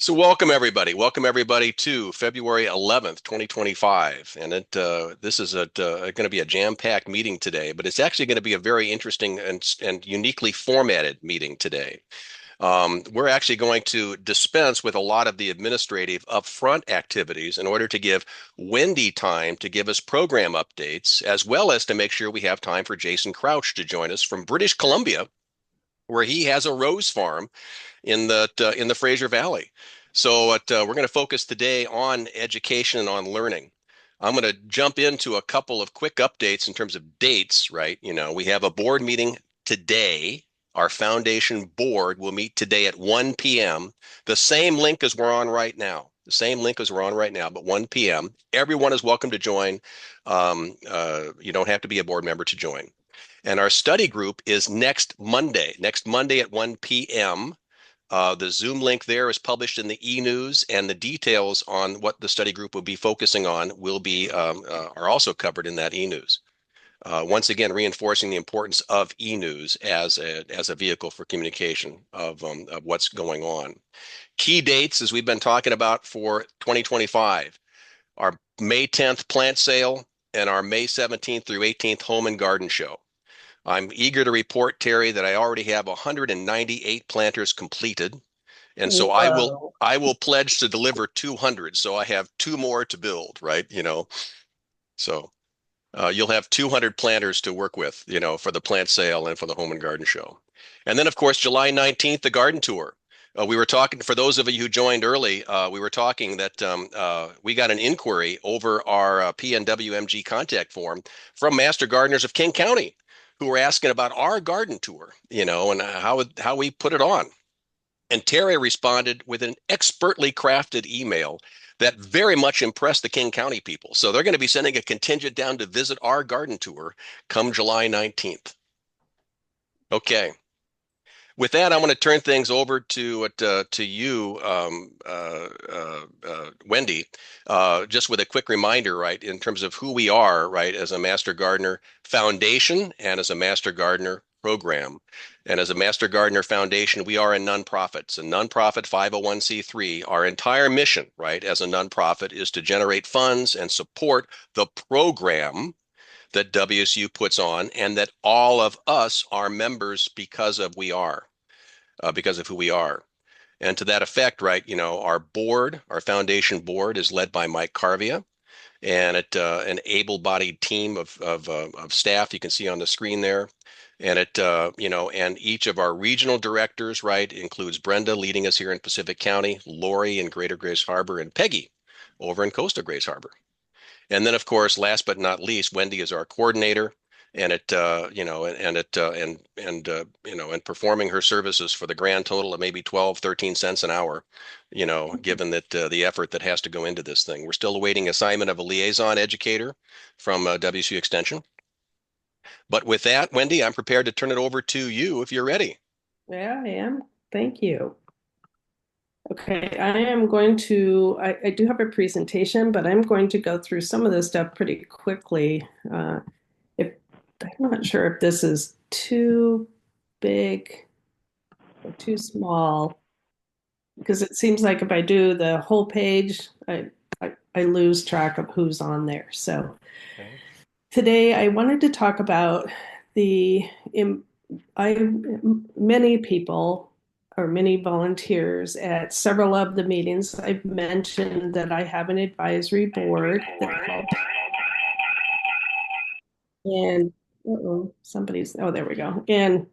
So welcome everybody. Welcome everybody to February 11th, 2025. And this is going to be a jam-packed meeting today, but it's actually going to be a very interesting and uniquely formatted meeting today. We're actually going to dispense with a lot of the administrative upfront activities in order to give Wendie time to give us program updates, as well as to make sure we have time for Jason Croutch to join us from British Columbia, where he has a rose farm in the Fraser Valley. So we're going to focus today on education and on learning. I'm going to jump into a couple of quick updates in terms of dates, right? We have a board meeting today. Our foundation board will meet today at 1 p.m. The same link as we're on right now. The same link as we're on right now, but 1 p.m. Everyone is welcome to join. You don't have to be a board member to join. And our study group is next Monday at 1 p.m. The Zoom link there is published in the e-news, and the details on what the study group will be focusing on are also covered in that e-news. Once again, reinforcing the importance of e-news as a vehicle for communication of what's going on. Key dates, as we've been talking about for 2025, our May 10th plant sale and our May 17th through 18th home and garden show. I'm eager to report, Terry, that I already have 198 planters completed. And so Whoa. I will pledge to deliver 200. So I have two more to build, right? So you'll have 200 planters to work with, for the plant sale and for the home and garden show. And then, of course, July 19th, the garden tour. We were talking, for those of you who joined early, we were talking that we got an inquiry over our PNWMG contact form from Master Gardeners of King County, who were asking about our garden tour, and how we put it on. And Terry responded with an expertly crafted email that very much impressed the King County people. So they're going to be sending a contingent down to visit our garden tour come July 19th. Okay. With that, I'm going to turn things over to you, Wendie, just with a quick reminder, right, in terms of who we are, right, as a Master Gardener Foundation and as a Master Gardener program. And as a Master Gardener Foundation, we are a nonprofit. It's a nonprofit 501c3. Our entire mission, right, as a nonprofit is to generate funds and support the program that WSU puts on, and that all of us are members because of who we are. And to that effect, right, our board, our foundation board, is led by Mike Carvia, and an able-bodied team of staff you can see on the screen there. And and each of our regional directors, right, includes Brenda leading us here in Pacific County, Lori in Greater Grace Harbor, and Peggy over in Coastal Grace Harbor. And then, of course, last but not least, Wendie is our coordinator, and and performing her services for the grand total of maybe 12, 13 cents an hour, given that the effort that has to go into this thing. We're still awaiting assignment of a liaison educator from WSU Extension. But with that, Wendie, I'm prepared to turn it over to you if you're ready. Yeah, I am. Thank you. Okay, I do have a presentation, but I'm going to go through some of this stuff pretty quickly. If I'm not sure if this is too big or too small, because it seems like if I do the whole page, I lose track of who's on there. So Okay. today I wanted to talk about the I many people or many volunteers at several of the meetings. I've mentioned that I have an advisory board that helps. And there we go. And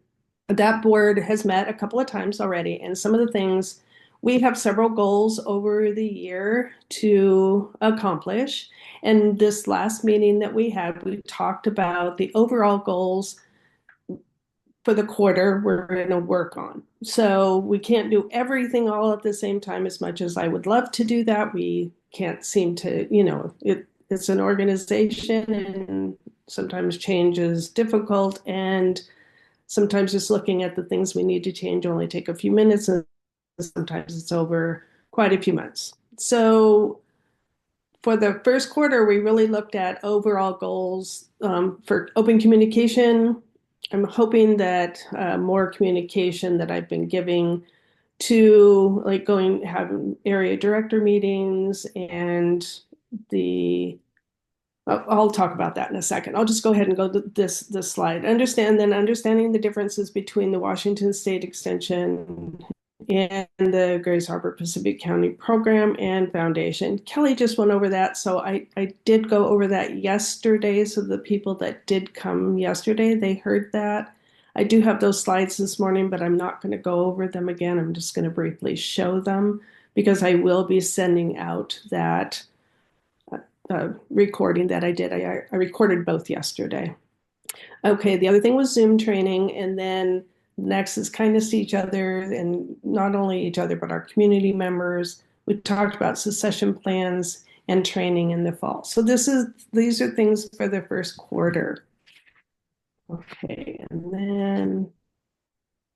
that board has met a couple of times already. And some of the things, we have several goals over the year to accomplish. And this last meeting that we had, we talked about the overall goals for the quarter we're going to work on. So we can't do everything all at the same time. As much as I would love to do that, we can't seem to, it's an organization, and sometimes change is difficult, and sometimes just looking at the things we need to change only take a few minutes, and sometimes it's over quite a few months. So for the first quarter, we really looked at overall goals for open communication. I'm hoping that more communication that I've been giving to like having area director meetings and the I'll talk about that in a second. I'll just go ahead and go to this slide. Understanding the differences between the Washington State Extension and the Grays Harbor Pacific County Program and Foundation. Kelly just went over that, so I did go over that yesterday. So the people that did come yesterday, they heard that. I do have those slides this morning, but I'm not going to go over them again. I'm just going to briefly show them because I will be sending out that recording that I did. I recorded both yesterday. Okay, the other thing was Zoom training, and then next is kindness to each other, and not only each other, but our community members. We talked about succession plans and training in the fall. So these are things for the first quarter. Okay, and then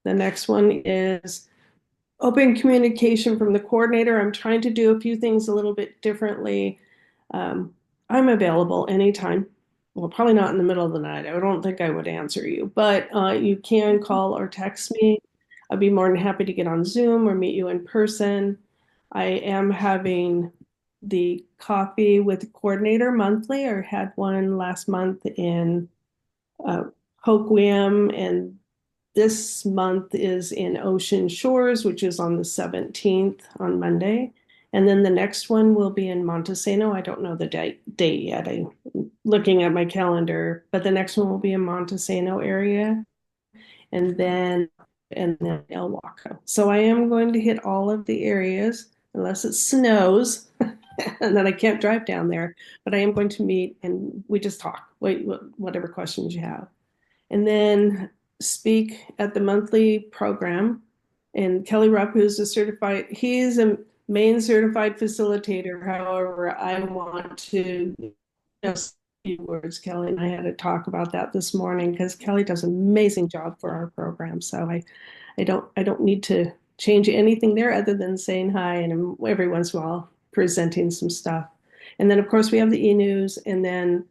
the next one is open communication from the coordinator. I'm trying to do a few things a little bit differently. I'm available anytime. Well, probably not in the middle of the night. I don't think I would answer you, but you can call or text me. I'd be more than happy to get on Zoom or meet you in person. I am having the coffee with the coordinator monthly, or had one last month in uh, Hoquiam, and this month is in Ocean Shores, which is on the 17th on Monday. And then the next one will be in Montesano. I don't know the date yet. I'm looking at my calendar, but the next one will be in Montesano area, and then El Waco. So I am going to hit all of the areas unless it snows and then I can't drive down there. But I am going to meet and we just talk. Wait, whatever questions you have, and then speak at the monthly program. And Kelly Rupp, who's he's a main certified facilitator. However, I want to just a few words. Kelly and I had a talk about that this morning because Kelly does an amazing job for our program. So I don't need to change anything there other than saying hi and every once in a while presenting some stuff. And then of course we have the e-news, and then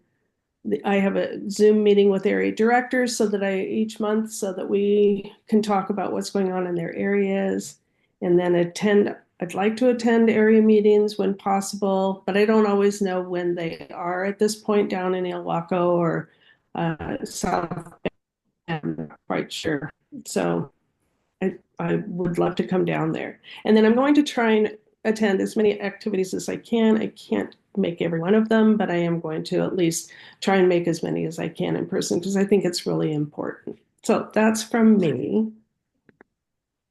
I have a Zoom meeting with area directors each month so that we can talk about what's going on in their areas, and then I'd like to attend area meetings when possible, but I don't always know when they are at this point down in Ilwaco or South. I'm not quite sure. So I would love to come down there. And then I'm going to try and attend as many activities as I can. I can't make every one of them, but I am going to at least try and make as many as I can in person because I think it's really important. So that's from me.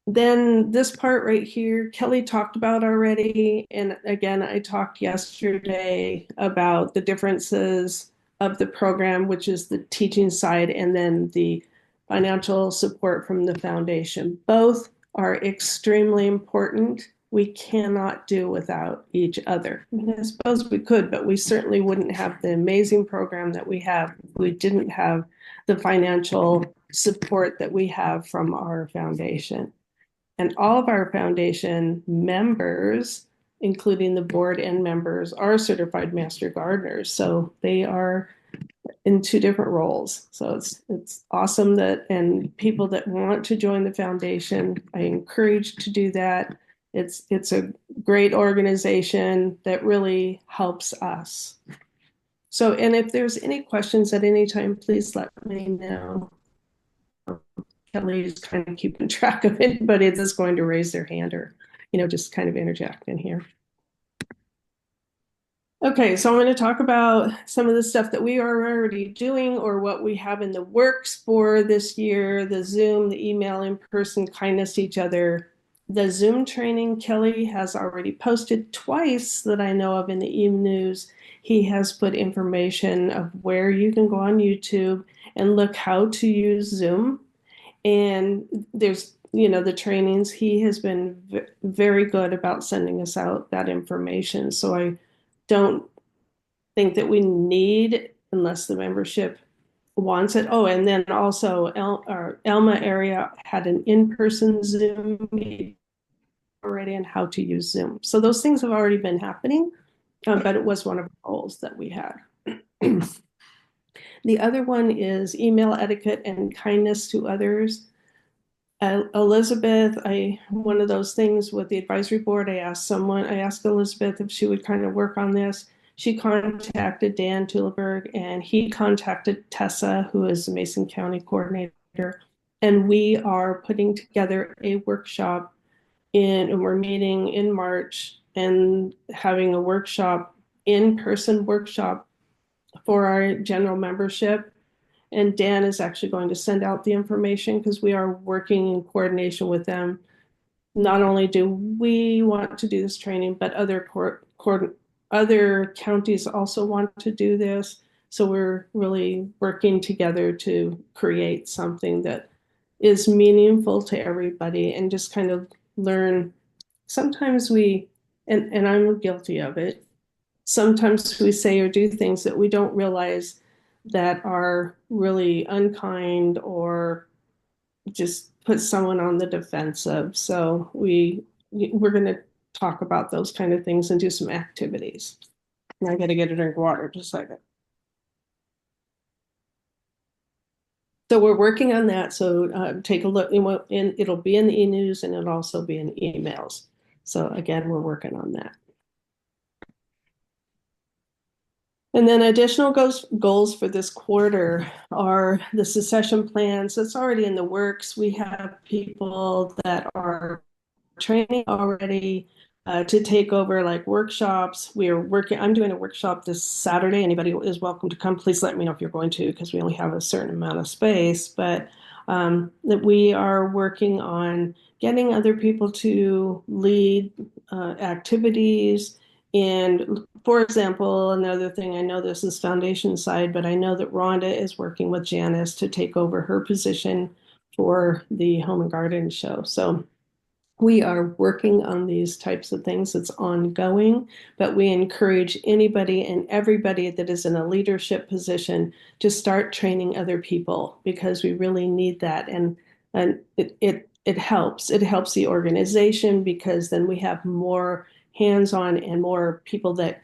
Then this part right here, Kelly talked about already. And again, I talked yesterday about the differences of the program, which is the teaching side, and then the financial support from the foundation. Both are extremely important. We cannot do without each other. I mean, I suppose we could, but we certainly wouldn't have the amazing program that we have if we didn't have the financial support that we have from our foundation. And all of our foundation members, including the board and members, are certified master gardeners. So they are in two different roles. So it's awesome and people that want to join the foundation, I encourage to do that. It's a great organization that really helps us. So, and if there's any questions at any time, please let me know. Kelly's kind of keeping track of anybody that's going to raise their hand or, just kind of interject in here. Okay, so I'm going to talk about some of the stuff that we are already doing or what we have in the works for this year, the Zoom, the email, in-person kindness to each other. The Zoom training, Kelly has already posted twice that I know of in the e-news. He has put information of where you can go on YouTube and look how to use Zoom. And there's, the trainings. He has been very good about sending us out that information. So I don't think that we need, unless the membership wants it. Oh, and then also our Elma area had an in-person Zoom meeting already on how to use Zoom. So those things have already been happening, but it was one of the goals that we had. The other one is email etiquette and kindness to others. Elizabeth, one of those things with the advisory board, I asked Elizabeth if she would kind of work on this. She contacted Dan Tuleberg and he contacted Tessa, who is the Mason County coordinator. And we are putting together a workshop and we're meeting in March and having a workshop, in-person workshop for our general membership. And Dan is actually going to send out the information because we are working in coordination with them. Not only do we want to do this training, but other counties also want to do this. So we're really working together to create something that is meaningful to everybody and just kind of learn. Sometimes and I'm guilty of it, sometimes we say or do things that we don't realize that are really unkind or just put someone on the defensive. So we're going to talk about those kind of things and do some activities. And I got to get a drink of water just a second. So we're working on that. So take a look. It'll be in the e-news and it'll also be in emails. So again, we're working on that. And then additional goals for this quarter are the succession plans. It's already in the works. We have people that are training already to take over like workshops. We are working, I'm doing a workshop this Saturday. Anybody is welcome to come. Please let me know if you're going to, because we only have a certain amount of space. But that we are working on getting other people to lead activities. And for example, another thing, I know this is foundation side, but I know that Rhonda is working with Janice to take over her position for the Home and Garden show. So we are working on these types of things. It's ongoing, but we encourage anybody and everybody that is in a leadership position to start training other people because we really need that. And it helps. It helps the organization because then we have more hands-on and more people that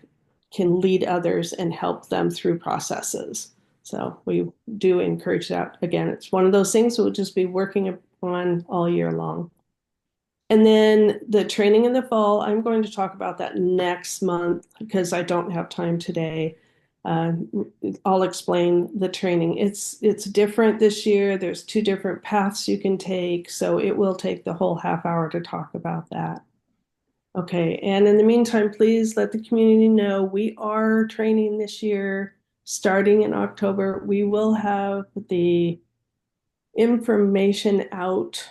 can lead others and help them through processes. So we do encourage that. Again, it's one of those things we'll just be working on all year long. And then the training in the fall, I'm going to talk about that next month because I don't have time today. Uh, I'll explain the training. It's different this year. There's two different paths you can take, so it will take the whole half hour to talk about that. Okay, and in the meantime, please let the community know we are training this year starting in October. We will have the information out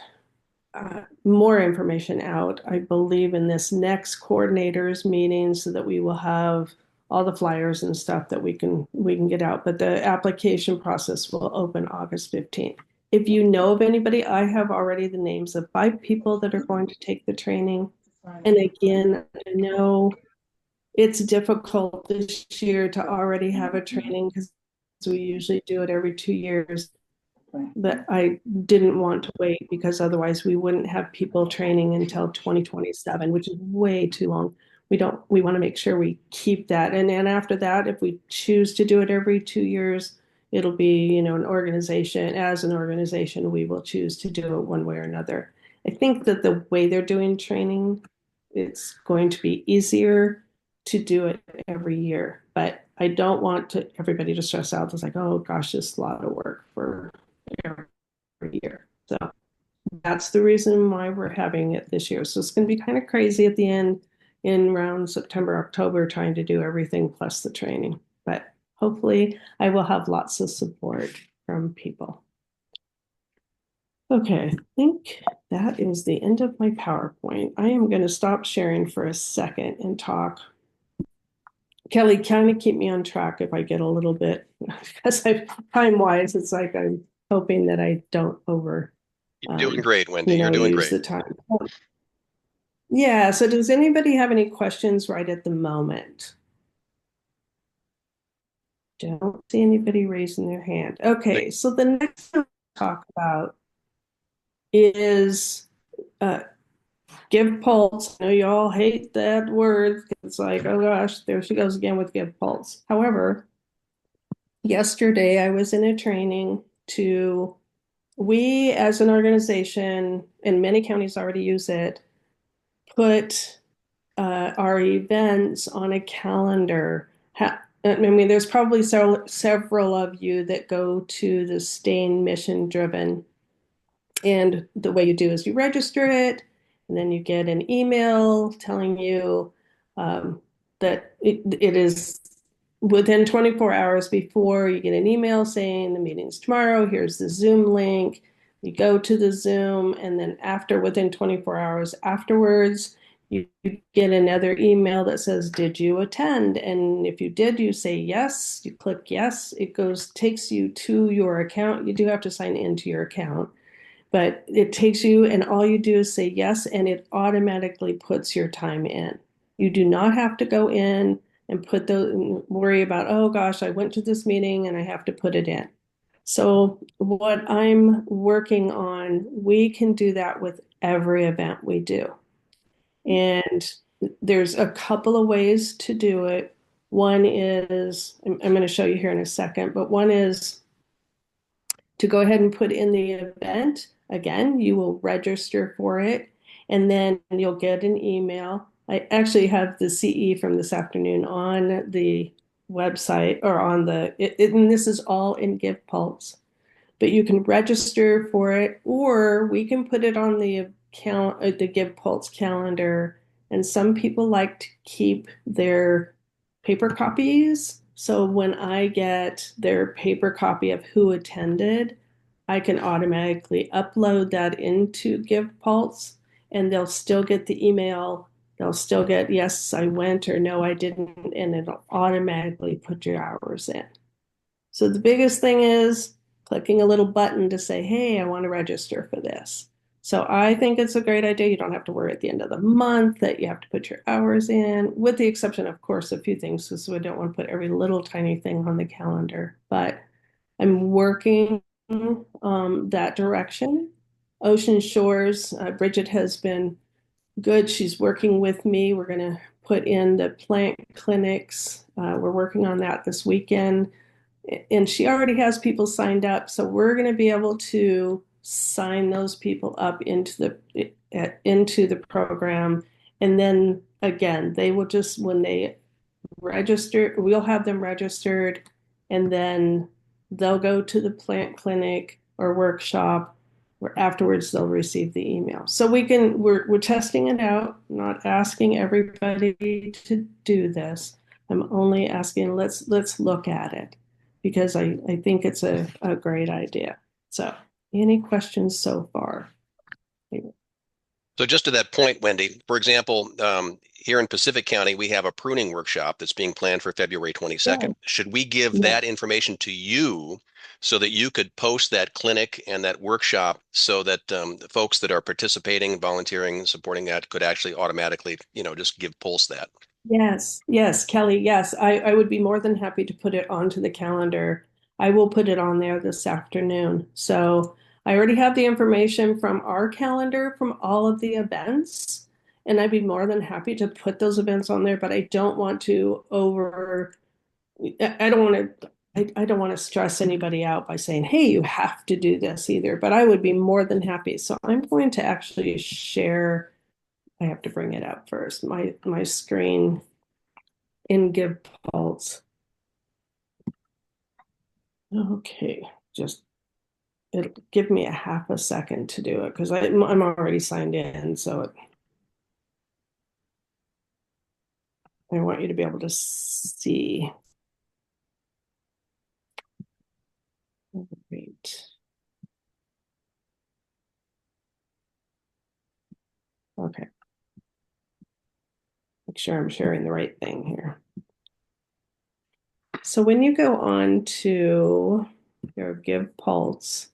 more information out, I believe, in this next coordinators meeting so that we will have all the flyers and stuff that we can get out. But the application process will open August 15th. If you know of anybody, I have already the names of 5 people that are going to take the training. And again, I know it's difficult this year to already have a training because we usually do it every 2 years. But I didn't want to wait because otherwise we wouldn't have people training until 2027, which is way too long. We want to make sure we keep that. And then after that, if we choose to do it every 2 years, it'll be, as an organization, we will choose to do it one way or another. I think that the way they're doing training, it's going to be easier to do it every year. But I don't want everybody to stress out. It's like, oh gosh, this is a lot of work for every year. So that's the reason why we're having it this year. So it's going to be kind of crazy at the end in around September, October, trying to do everything plus the training. But hopefully I will have lots of support from people. Okay, I think that is the end of my PowerPoint. I am going to stop sharing for a second and talk. Kelly, kind of keep me on track if I get a little bit, because time-wise, it's like I'm hoping that I don't You're doing great, Wendie. You're doing use great. the time. Yeah, so does anybody have any questions right at the moment? Don't see anybody raising their hand. Okay, so the next thing to talk about is GivePulse. I know you all hate that word. It's like, oh gosh, there she goes again with GivePulse. However, yesterday I was in a training to we as an organization, and many counties already use it, put our events on a calendar. I mean, there's probably several of you that go to the STAIN mission driven. And the way you do is you register it, and then you get an email telling you that it is within 24 hours before you get an email saying the meeting's tomorrow. Here's the Zoom link. You go to the Zoom, and then within 24 hours afterwards, you get another email that says, "Did you attend?" And if you did, you say yes. You click yes. It takes you to your account. You do have to sign into your account, but it takes you, and all you do is say yes, and it automatically puts your time in. You do not have to go in and worry about, oh gosh, I went to this meeting and I have to put it in. So what I'm working on, we can do that with every event we do. And there's a couple of ways to do it. One is, I'm going to show you here in a second, but one is to go ahead and put in the event. Again, you will register for it, and then you'll get an email. I actually have the CE from this afternoon on the website, or and this is all in GivePulse, but you can register for it, or we can put it on the GivePulse calendar. And some people like to keep their paper copies. So when I get their paper copy of who attended, I can automatically upload that into GivePulse, and they'll still get the email. They'll still get, yes, I went, or no, I didn't, and it'll automatically put your hours in. So the biggest thing is clicking a little button to say, hey, I want to register for this. So I think it's a great idea. You don't have to worry at the end of the month that you have to put your hours in, with the exception, of course, a few things, because we don't want to put every little tiny thing on the calendar. But I'm working that direction. Ocean Shores, Bridget has been good. She's working with me. We're going to put in the plant clinics. We're working on that this weekend, and she already has people signed up, so we're going to be able to sign those people up into the program. And then again, they will just, when they register, we'll have them registered, and then they'll go to the plant clinic or workshop, where afterwards they'll receive the email. So we're testing it out, not asking everybody to do this. I'm only asking, let's look at it, because I think it's a great idea. So any questions so far? So just to that point, Wendie, for example, here in Pacific County, we have a pruning workshop that's being planned for February Yeah. 22nd. Should we give Yeah. that information to you so that you could post that clinic and that workshop so that the folks that are participating, volunteering, supporting that could actually automatically, just give Pulse that? Yes, yes, Kelly, yes. I would be more than happy to put it onto the calendar. I will put it on there this afternoon. So I already have the information from our calendar from all of the events, and I'd be more than happy to put those events on there, but I don't want to I don't want to, I don't want to stress anybody out by saying, hey, you have to do this either, but I would be more than happy. So I'm going to actually share, I have to bring it up first, my screen in GivePulse. Okay, just it'll give me a half a second to do it, because I'm already signed in. So I want you to be able to see. Great. Okay, make sure I'm sharing the right thing here. So when you go on to your GivePulse,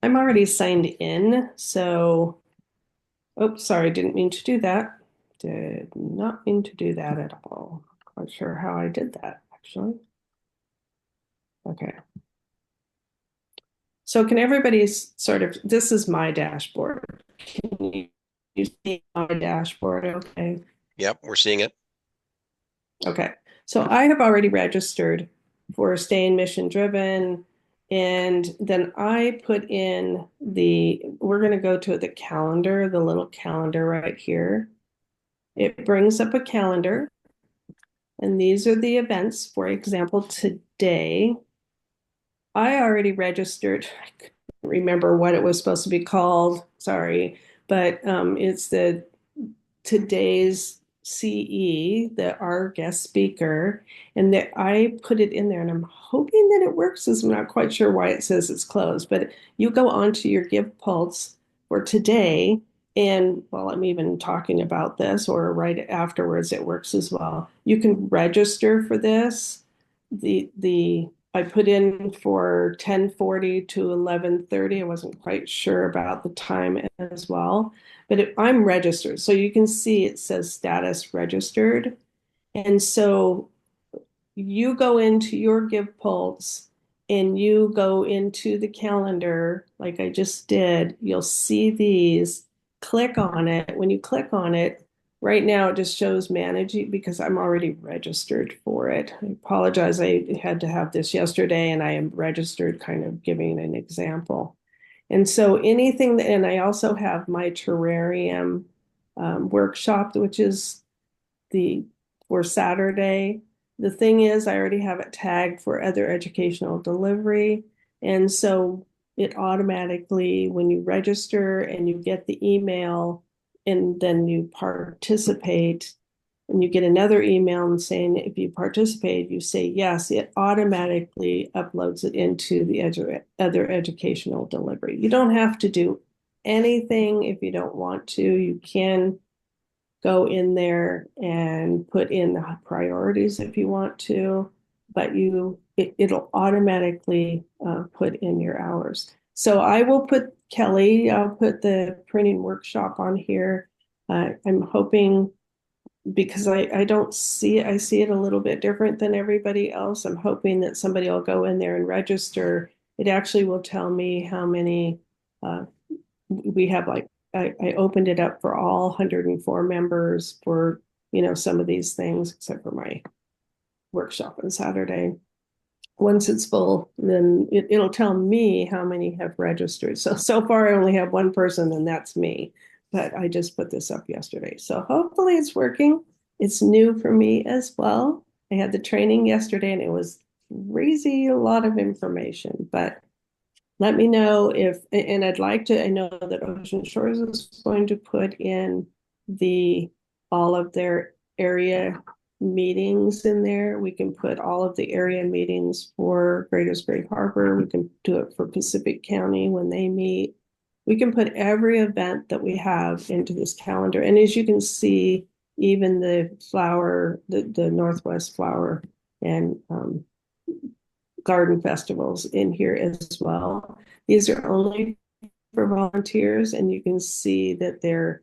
I'm already signed in. So, oops, sorry, didn't mean to do that. Did not mean to do that at all. Not sure how I did that, actually. Okay. So can everybody this is my dashboard. Can you see my dashboard? Okay. Yep, we're seeing it. Okay. So I have already registered for staying mission driven, And then I put in we're going to go to the calendar, the little calendar right here. It brings up a calendar, and these are the events. For example, today, I already registered. I couldn't remember what it was supposed to be called. Sorry, but it's the today's CE, our guest speaker, and that I put it in there, and I'm hoping that it works. I'm not quite sure why it says it's closed, but you go onto your GivePulse for today, and while I'm even talking about this, or right afterwards, it works as well. You can register for this. The I put in for 10:40 to 11:30. I wasn't quite sure about the time as well, but I'm registered. So you can see it says status registered. And so you go into your GivePulse and you go into the calendar like I just did. You'll see these. Click on it. When you click on it, right now it just shows managing because I'm already registered for it. I apologize. I had to have this yesterday and I am registered, kind of giving an example. And so anything, and I also have my terrarium workshop, which is the for Saturday. The thing is, I already have it tagged for other educational delivery. And so it automatically, when you register and you get the email and then you participate, and you get another email saying if you participate, you say yes, it automatically uploads it into the other educational delivery. You don't have to do anything if you don't want to. You can go in there and put in the priorities if you want to, but it'll automatically put in your hours. So I will put Kelly, I'll put the printing workshop on here. I'm hoping because I don't see it, I see it a little bit different than everybody else. I'm hoping that somebody will go in there and register. It actually will tell me how many we have. Like I opened it up for all 104 members for some of these things, except for my workshop on Saturday. Once it's full, then it'll tell me how many have registered. So far I only have one person, and that's me. But I just put this up yesterday. So hopefully it's working. It's new for me as well. I had the training yesterday and it was crazy, a lot of information, but let me know and I'd like to, I know that Ocean Shores is going to put in all of their area meetings in there. We can put all of the area meetings for Greater Great Harbor. We can do it for Pacific County when they meet. We can put every event that we have into this calendar. And as you can see, even the Northwest Flower and garden festivals in here as well. These are only for volunteers, and you can see that they're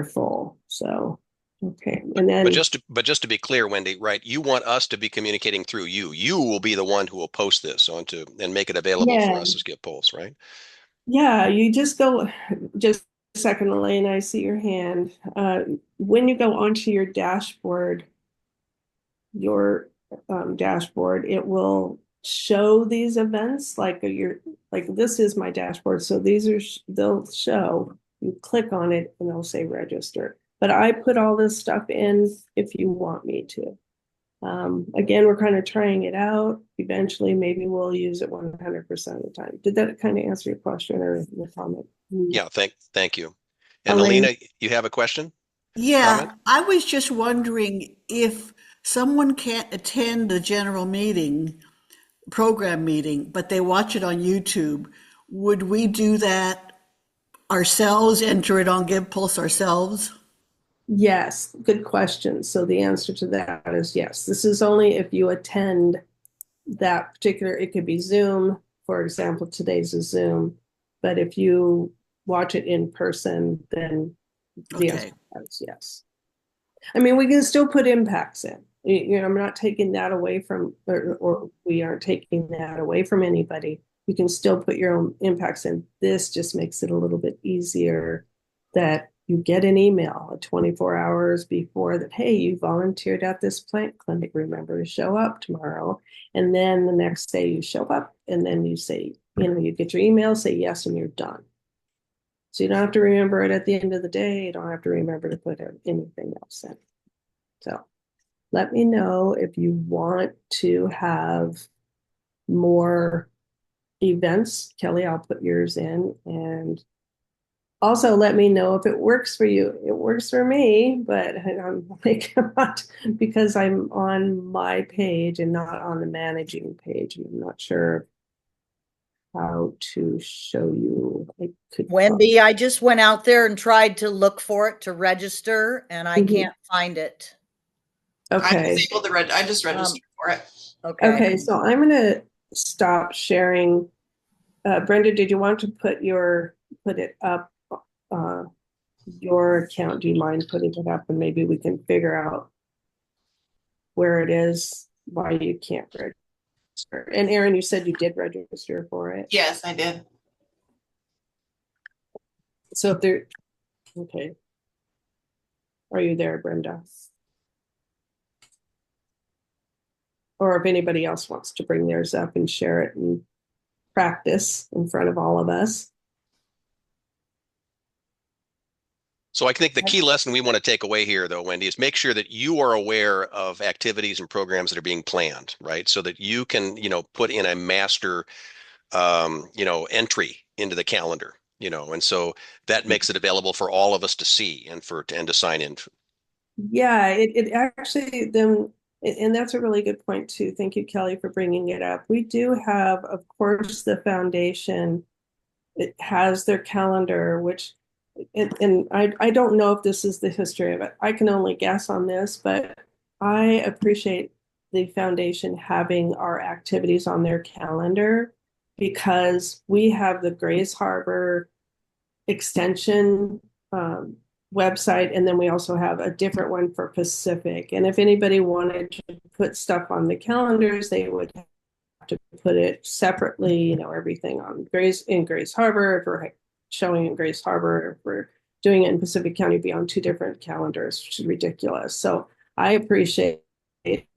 full. So okay, and then But just to be clear, Wendie, right? You want us to be communicating through you. You will be the one who will post this onto and make it available for yeah, us as GivePulse, right? yeah, you just go just a second, Elaine. I see your hand. When you go onto your dashboard, it will show these events like this is my dashboard. So they'll show. You click on it and it'll say register. But I put all this stuff in if you want me to. Again, we're kind of trying it out. Eventually, maybe we'll use it 100% of the time. Did that kind of answer your question or your comment? Yeah, thank you. And Elaine? Alina, you have a question, comment? Yeah, I was just wondering if someone can't attend the general meeting, program meeting, but they watch it on YouTube, would we do that ourselves, enter it on GivePulse ourselves? Yes, good question. So the answer to that is yes. This is only if you attend that particular, it could be Zoom. For example, today's a Zoom. But if you watch it in person, then the answer Okay. to that is yes. I mean, we can still put impacts in. I'm not taking that away from, or we aren't taking that away from anybody. You can still put your own impacts in. This just makes it a little bit easier that you get an email 24 hours before that, hey, you volunteered at this plant clinic. Remember to show up tomorrow. And then the next day you show up and then you say, you get your email, say yes, and you're done. So you don't have to remember it at the end of the day. You don't have to remember to put anything else in. So let me know if you want to have more events. Kelly, I'll put yours in. And also let me know if it works for you. It works for me, but I'm like, not because I'm on my page and not on the managing page. I'm not sure how to show you. I could Wendy, I just went out there and tried to look for it to register, and I Mhm. can't find it. Okay. I was able to I just registered for it. Okay. Okay, so I'm going to stop sharing. Brenda, did you want to put it up, your account? Do you mind putting it up, and maybe we can figure out where it is, why you can't register? And Erin, you said you did register for it. Yes, I did. So if there, okay. Are you there, Brenda? Or if anybody else wants to bring theirs up and share it and practice in front of all of us. So I think the key lesson we want to take away here, though, Wendie, is make sure that you are aware of activities and programs that are being planned, right? So that you can, put in a master, entry into the calendar, and so that makes it available for all of us to see and to sign in. Yeah, it actually then, and that's a really good point too. Thank you, Kelly, for bringing it up. We do have, of course, the foundation. It has their calendar, which, and I don't know if this is the history of it. I can only guess on this, but I appreciate the foundation having our activities on their calendar because we have the Grays Harbor extension website, and then we also have a different one for Pacific. And if anybody wanted to put stuff on the calendars, they would have to put it separately, everything on Grays Harbor. If we're showing in Grays Harbor, if we're doing it in Pacific County, be on two different calendars, which is ridiculous. So I appreciate it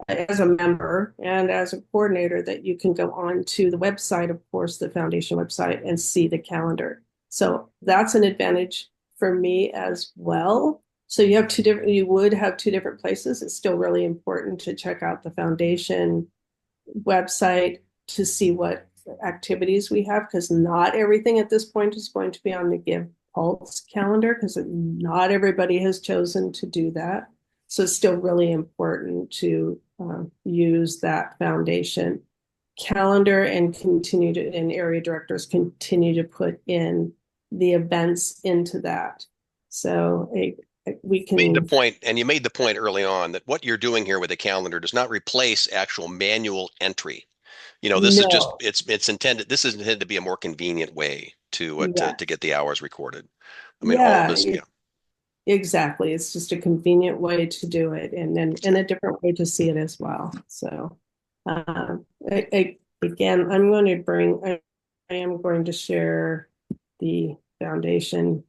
as a member and as a coordinator that you can go on to the website, of course, the foundation website, and see the calendar. So that's an advantage for me as well. So you would have two different places. It's still really important to check out the foundation website to see what activities we have, because not everything at this point is going to be on the GivePulse calendar, because not everybody has chosen to do that. So it's still really important to use that foundation calendar and and area directors continue to put in the events into that. So we can made the point, and you made the point early on that what you're doing here with the calendar does not replace actual manual entry. This is just it's intended. This is intended to be a more convenient way to get the hours recorded. I mean, all of this, yeah. Exactly. It's just a convenient way to do it, and then a different way to see it as well. So, again, I am going to share the foundation.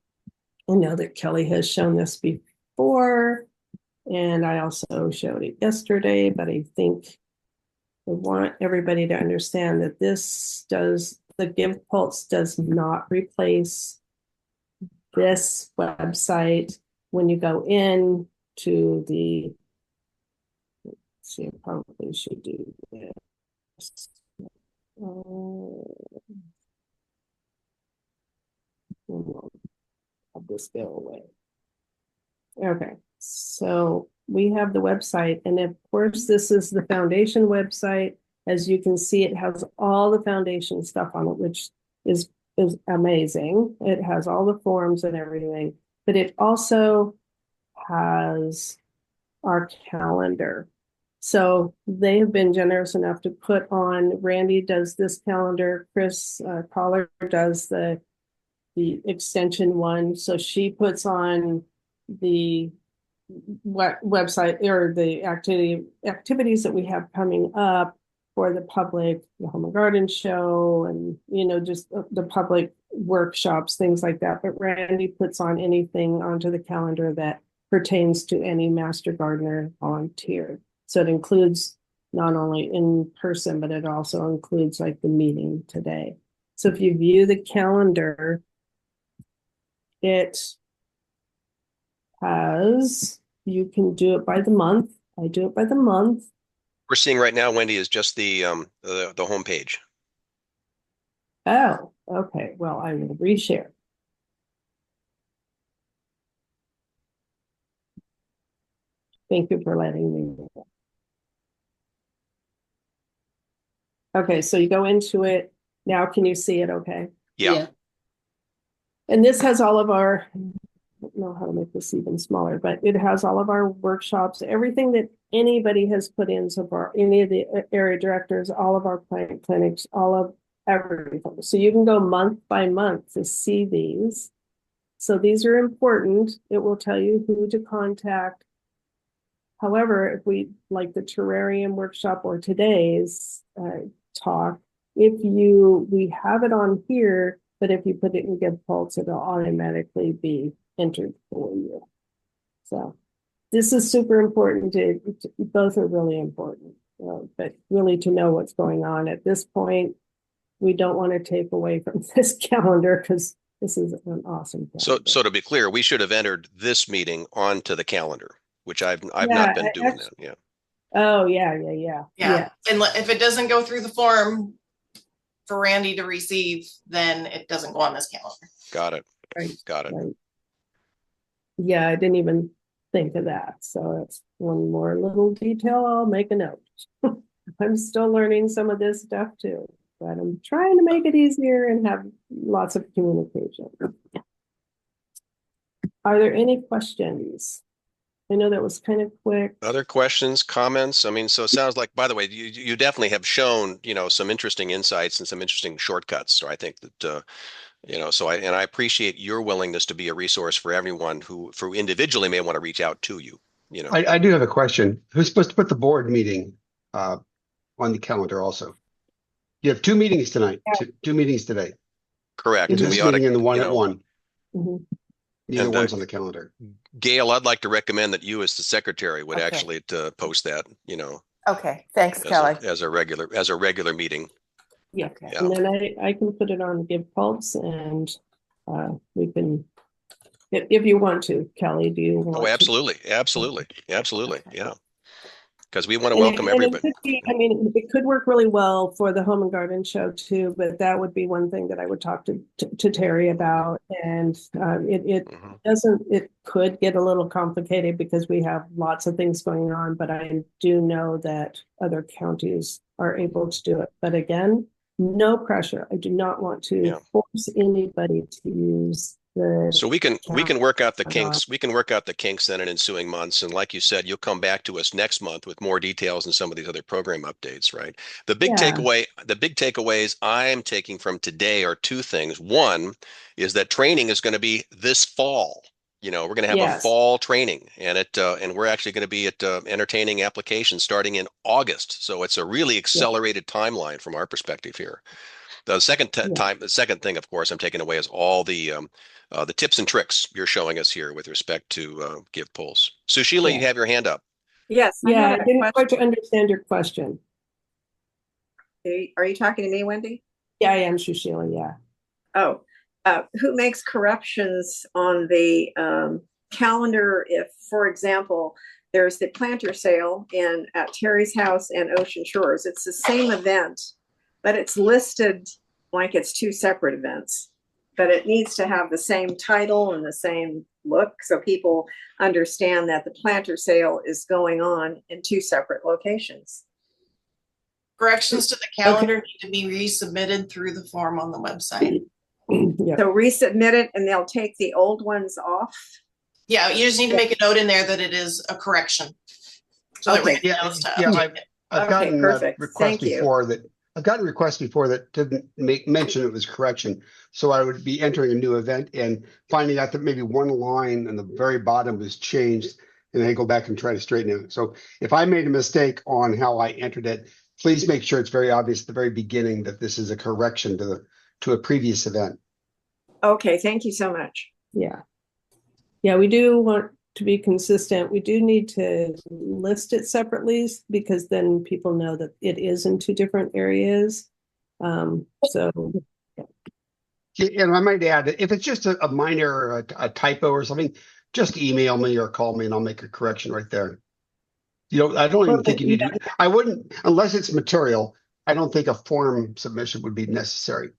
I know that Kelly has shown this before, and I also showed it yesterday, but I think I want everybody to understand that the GivePulse does not replace this website. When you go in to let's see, I probably should do this. Have this go away. Okay, so we have the website, and of course, this is the foundation website. As you can see, it has all the foundation stuff on it, which is amazing. It has all the forms and everything, but it also has our calendar. So they have been generous enough to put on, Randy does this calendar, Chris Collar does the extension one. So she puts on the website or the activities that we have coming up for the public, the Home and Garden Show, and just the public workshops, things like that. But Randy puts on anything onto the calendar that pertains to any Master Gardener volunteer. So it includes not only in person, but it also includes like the meeting today. So if you view the calendar, it has, you can do it by the month. I do it by the month. We're seeing right now, Wendie, is just the home page. Oh, okay. Well, I will reshare. Thank you for letting me know that. Okay, so you go into it. Now, can you see it okay? Yeah. And this has all of our, I don't know how to make this even smaller, but it has all of our workshops, everything that anybody has put in so far, any of the area directors, all of our plant clinics, all of everything. So you can go month by month to see these. So these are important. It will tell you who to contact. However, if we like the terrarium workshop or today's talk, we have it on here, but if you put it in GivePulse, it'll automatically be entered for you. So this is super important. Both are really important, but really to know what's going on at this point, we don't want to take away from this calendar because this is an awesome calendar. So to be clear, we should have entered this meeting onto the calendar, which I've not been doing that. Yeah. Oh, yeah. And if it doesn't go through the form for Randy to receive, then it doesn't go on this calendar. Got it. Right. Got it. Right. Yeah, I didn't even think of that. So it's one more little detail. I'll make a note. I'm still learning some of this stuff too, but I'm trying to make it easier and have lots of communication. Are there any questions? I know that was kind of quick. Other questions, comments? I mean, so it sounds like, by the way, you definitely have shown, some interesting insights and some interesting shortcuts. So I think that, so I appreciate your willingness to be a resource for everyone who individually may want to reach out to you, I do have a question. Who's supposed to put the board meeting on the calendar also? You have two meetings tonight, two meetings today. Correct. This meeting and the one at 1. Mm-hmm. Neither one's on the calendar. Gail, I'd like to recommend that you as the secretary would Okay. actually post that, Okay, thanks, as Kelly. as a regular meeting. Yeah. Yeah. And then I can put it on GivePulse and we can, if you want to, Kelly, do you want Oh, to? absolutely. Yeah. Because we want to And welcome everybody. It could be, it could work really well for the Home and Garden Show too, but that would be one thing that I would talk to Terry about. And it could get a little complicated because we have lots of things going on, but I do know that other counties are able to do it. But again, no pressure. I do not want to force anybody to use the. So we can work out the kinks. We can work out the kinks then in ensuing months. And like you said, you'll come back to us next month with more details and some of these other program updates, right? The big takeaways I'm taking from today are two things. One is that training is going to be this fall. We're going to have a fall training, and we're actually going to be at entertaining applications starting in August. So it's a really accelerated timeline from our perspective here. The second thing, of course, I'm taking away is all the tips and tricks you're showing us here with respect to GivePulse. Sushila, you have your hand up. Yes. I didn't quite understand your question. Are you talking to me, Wendie? Yeah, I am, Sushila. Yeah. Oh, who makes corrections on the calendar if, for example, there's the planter sale at Terry's house and Ocean Shores? It's the same event, but it's listed like it's two separate events. But it needs to have the same title and the same look so people understand that the planter sale is going on in two separate locations. Corrections to the calendar need to be resubmitted through the form on the website. So resubmit it and they'll take the old ones off? Yeah, you just need to make a note in there that it is a correction. So that we knows to update it. I've gotten requests before that. I've gotten requests before that didn't mention it was correction. So I would be entering a new event and finding out that maybe one line on the very bottom was changed, and then I go back and try to straighten it. So if I made a mistake on how I entered it, please make sure it's very obvious at the very beginning that this is a correction to a previous event. Okay, thank you so much. Yeah, we do want to be consistent, we do need to list it separately because then people know that it is in 2 different areas. So Yeah, and I might add, if it's just a minor a typo or something, just email me or call me and I'll make a correction right there. I don't even think you need to. I wouldn't, unless it's material. I don't think a form submission would be necessary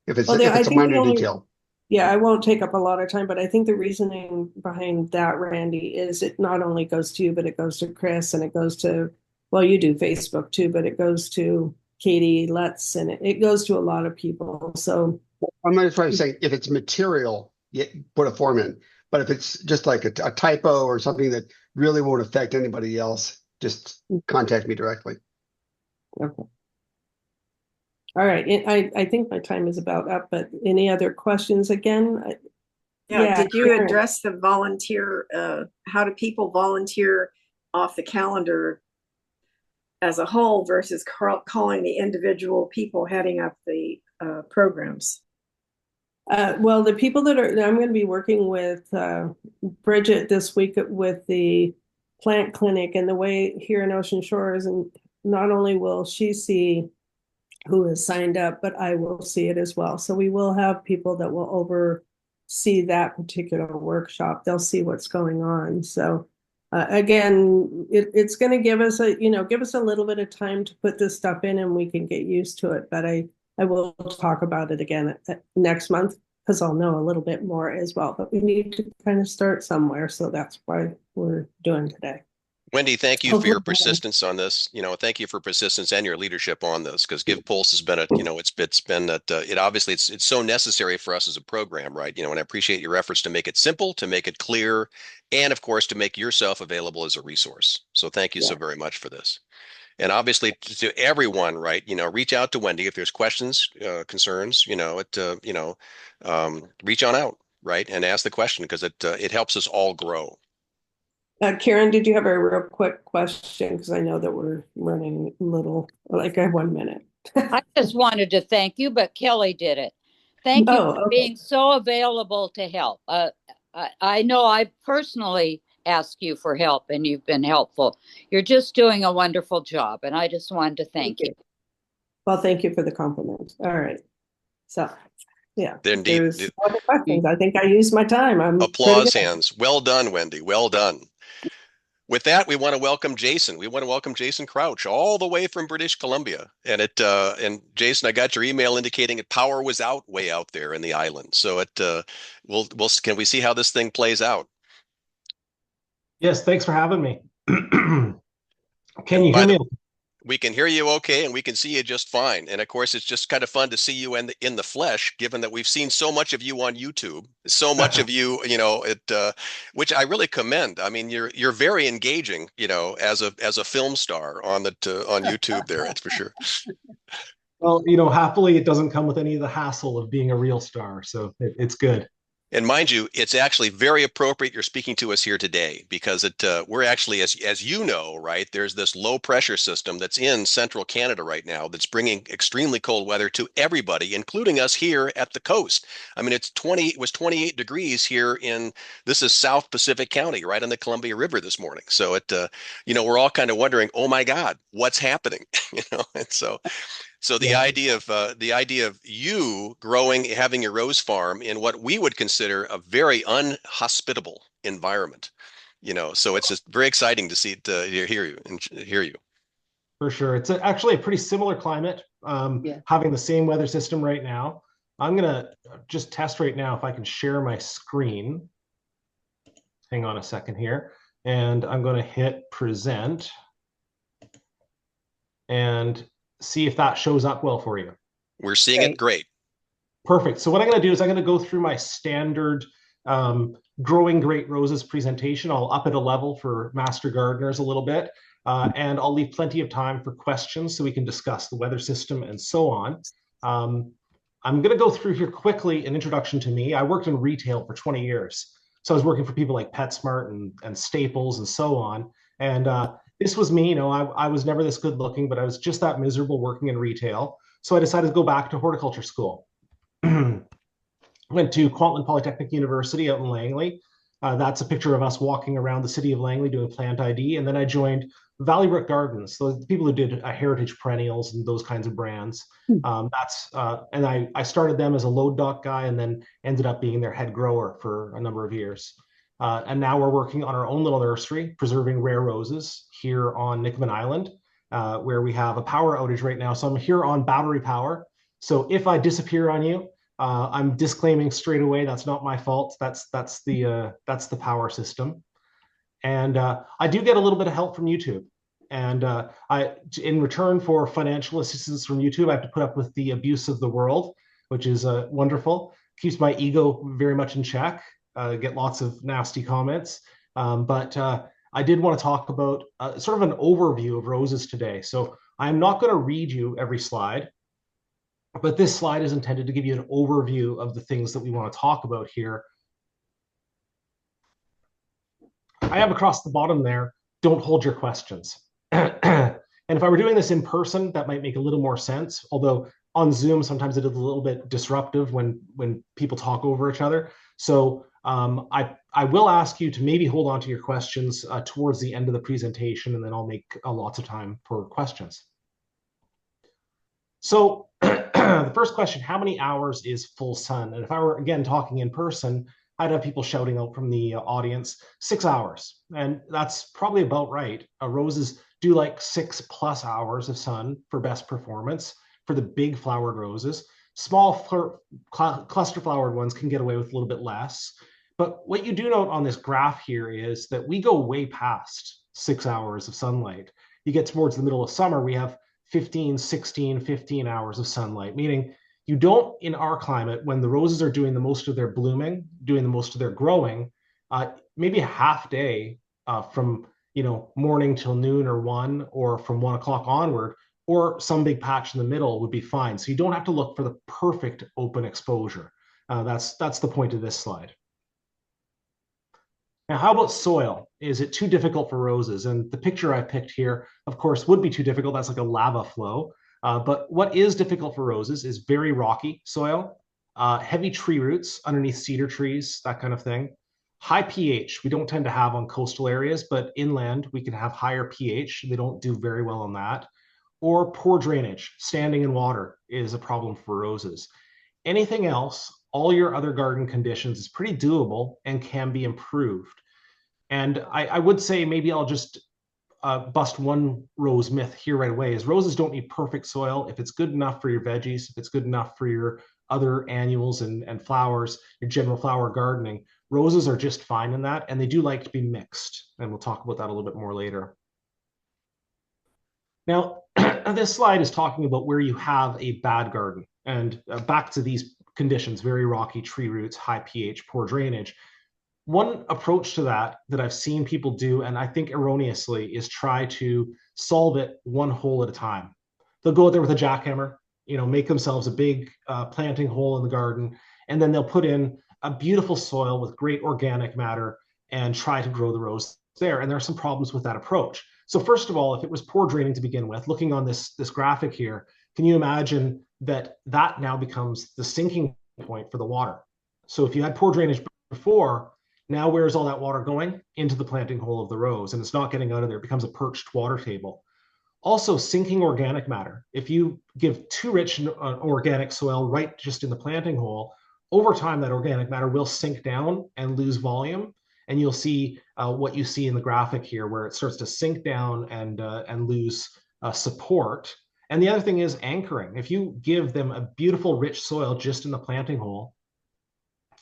if it's a minor detail. Yeah, I won't take up a lot of time, but I think the reasoning behind that, Randy, is it not only goes to you, but it goes to Chris and it goes to, well, you do Facebook too, but it goes to Katie Lutz and it goes to a lot of people. So I'm not trying to say if it's material, put a form in. But if it's just like a typo or something that really won't affect anybody else, just contact me directly. Okay. All right. I think my time is about up, but any other questions again? Yeah. Did you address the volunteer? How do people volunteer off the calendar as a whole versus calling the individual people heading up the programs? Well, the people I'm going to be working with Bridget this week with the plant clinic, and the way here in Ocean Shores, and not only will she see who is signed up, but I will see it as well. So we will have people that will oversee that particular workshop. They'll see what's going on. So again, it's going to give us a little bit of time to put this stuff in, and we can get used to it. But I will talk about it again next month because I'll know a little bit more as well. But we need to kind of start somewhere, so that's why we're doing today. Wendie, thank you for your persistence on this. Thank you for persistence and your leadership on this, because GivePulse has been it's so necessary for us as a program, right? And I appreciate your efforts to make it simple, to make it clear, and of course to make yourself available as a resource. So thank you so very much for this. And obviously to everyone, right? Reach out to Wendie if there's questions, concerns. Reach on out, right, and ask the question because it helps us all grow. Karen, did you have a real quick question? Because I know that we're running a little, like I have 1 minute. I just wanted to thank you, but Kelly did it. Thank you for being so available to help. I know I personally ask you for help and you've been helpful. You're just doing a wonderful job. And I just wanted to thank you. Well, thank you for the compliment. All right. So, yeah. Indeed. Other questions. I think I used my time. Applause hands. Well done, Wendie. Well done. With that, we want to welcome Jason. We want to welcome Jason Croutch all the way from British Columbia. And Jason, I got your email indicating that power was out way out there in the island. So can we see how this thing plays out? Yes, thanks for having me. Can you hear me? We can hear you okay, and we can see you just fine. And of course, it's just kind of fun to see you in the flesh, given that we've seen so much of you on YouTube, so much of you, which I really commend. I mean, you're very engaging, as a film star on YouTube there, that's for sure. Well, happily, it doesn't come with any of the hassle of being a real star, so it's good. And mind you, it's actually very appropriate you're speaking to us here today because we're actually, as you know, right, there's this low pressure system that's in central Canada right now that's bringing extremely cold weather to everybody, including us here at the coast. I mean, it was 28 degrees here this is South Pacific County, right on the Columbia River this morning. So we're all kind of wondering, oh my God, what's happening? And so the idea of you growing, having your rose farm in what we would consider a very unhospitable environment, so it's just very exciting to hear you. For sure. It's actually a pretty similar climate, having the same weather system right now. I'm going to just test right now if I can share my screen. Hang on a second here. And I'm going to hit present. And see if that shows up well for you. We're seeing it great. Perfect. So what I'm going to do is I'm going to go through my standard growing great roses presentation. I'll up it a level for master gardeners a little bit, and I'll leave plenty of time for questions so we can discuss the weather system and so on. I'm going to go through here quickly an introduction to me. I worked in retail for 20 years. So I was working for people like PetSmart and Staples and so on. And this was me, I was never this good looking, but I was just that miserable working in retail. So I decided to go back to horticulture school. Went to Kwantlen Polytechnic University out in Langley. That's a picture of us walking around the city of Langley doing plant ID. And then I joined Valleybrook Gardens, so the people who did heritage perennials and those kinds of brands. And I started them as a load dock guy and then ended up being their head grower for a number of years. And now we're working on our own little nursery, preserving rare roses here on Nicoban Island, where we have a power outage right now. So I'm here on battery power. So if I disappear on you, I'm disclaiming straight away that's not my fault. That's the power system. And I do get a little bit of help from YouTube. And in return for financial assistance from YouTube, I have to put up with the abuse of the world, which is wonderful. Keeps my ego very much in check. Get lots of nasty comments. But I did want to talk about sort of an overview of roses today. So I'm not going to read you every slide, but this slide is intended to give you an overview of the things that we want to talk about here. I have across the bottom there, don't hold your questions. And if I were doing this in person, that might make a little more sense. Although on Zoom, sometimes it is a little bit disruptive when people talk over each other. So I will ask you to maybe hold on to your questions towards the end of the presentation, and then I'll make lots of time for questions. So the first question, how many hours is full sun? And if I were, again, talking in person, I'd have people shouting out from the audience, 6 hours. And that's probably about right. Roses do like 6+ hours of sun for best performance for the big flowered roses. Small cluster flowered ones can get away with a little bit less. But what you do note on this graph here is that we go way past 6 hours of sunlight. You get towards the middle of summer, we have 15, 16, 15 hours of sunlight, meaning you don't, in our climate, when the roses are doing the most of their blooming, doing the most of their growing, maybe a half day from morning till noon or 1, or from 1 o'clock onward, or some big patch in the middle would be fine. So you don't have to look for the perfect open exposure. That's the point of this slide. Now, how about soil? Is it too difficult for roses? And the picture I picked here, of course, would be too difficult. That's like a lava flow. But what is difficult for roses is very rocky soil, heavy tree roots underneath cedar trees, that kind of thing. High pH, we don't tend to have on coastal areas, but inland we can have higher pH. They don't do very well on that. Or poor drainage, standing in water is a problem for roses. Anything else, all your other garden conditions is pretty doable and can be improved. And I would say maybe I'll just bust one rose myth here right away, is roses don't need perfect soil. If it's good enough for your veggies, if it's good enough for your other annuals and flowers, your general flower gardening, roses are just fine in that, and they do like to be mixed. And we'll talk about that a little bit more later. Now, this slide is talking about where you have a bad garden. And back to these conditions, very rocky tree roots, high pH, poor drainage. One approach to that I've seen people do, and I think erroneously, is try to solve it one hole at a time. They'll go out there with a jackhammer, make themselves a big planting hole in the garden, and then they'll put in a beautiful soil with great organic matter and try to grow the rose there. And there are some problems with that approach. So first of all, if it was poor draining to begin with, looking on this graphic here, can you imagine that now becomes the sinking point for the water? So if you had poor drainage before, now where's all that water going? Into the planting hole of the rose, and it's not getting out of there. It becomes a perched water table. Also, sinking organic matter. If you give too rich organic soil right just in the planting hole, over time that organic matter will sink down and lose volume. And you'll see what you see in the graphic here, where it starts to sink down and lose support. And the other thing is anchoring. If you give them a beautiful, rich soil just in the planting hole,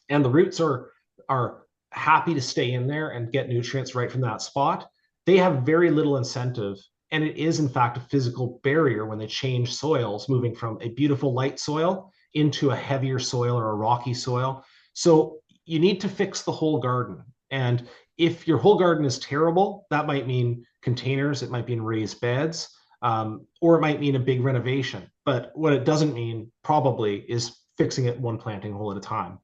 and the roots are happy to stay in there and get nutrients right from that spot, they have very little incentive. And it is, in fact, a physical barrier when they change soils, moving from a beautiful light soil into a heavier soil or a rocky soil. So you need to fix the whole garden. And if your whole garden is terrible, that might mean containers, it might mean raised beds, or it might mean a big renovation. But what it doesn't mean probably is fixing it one planting hole at a time.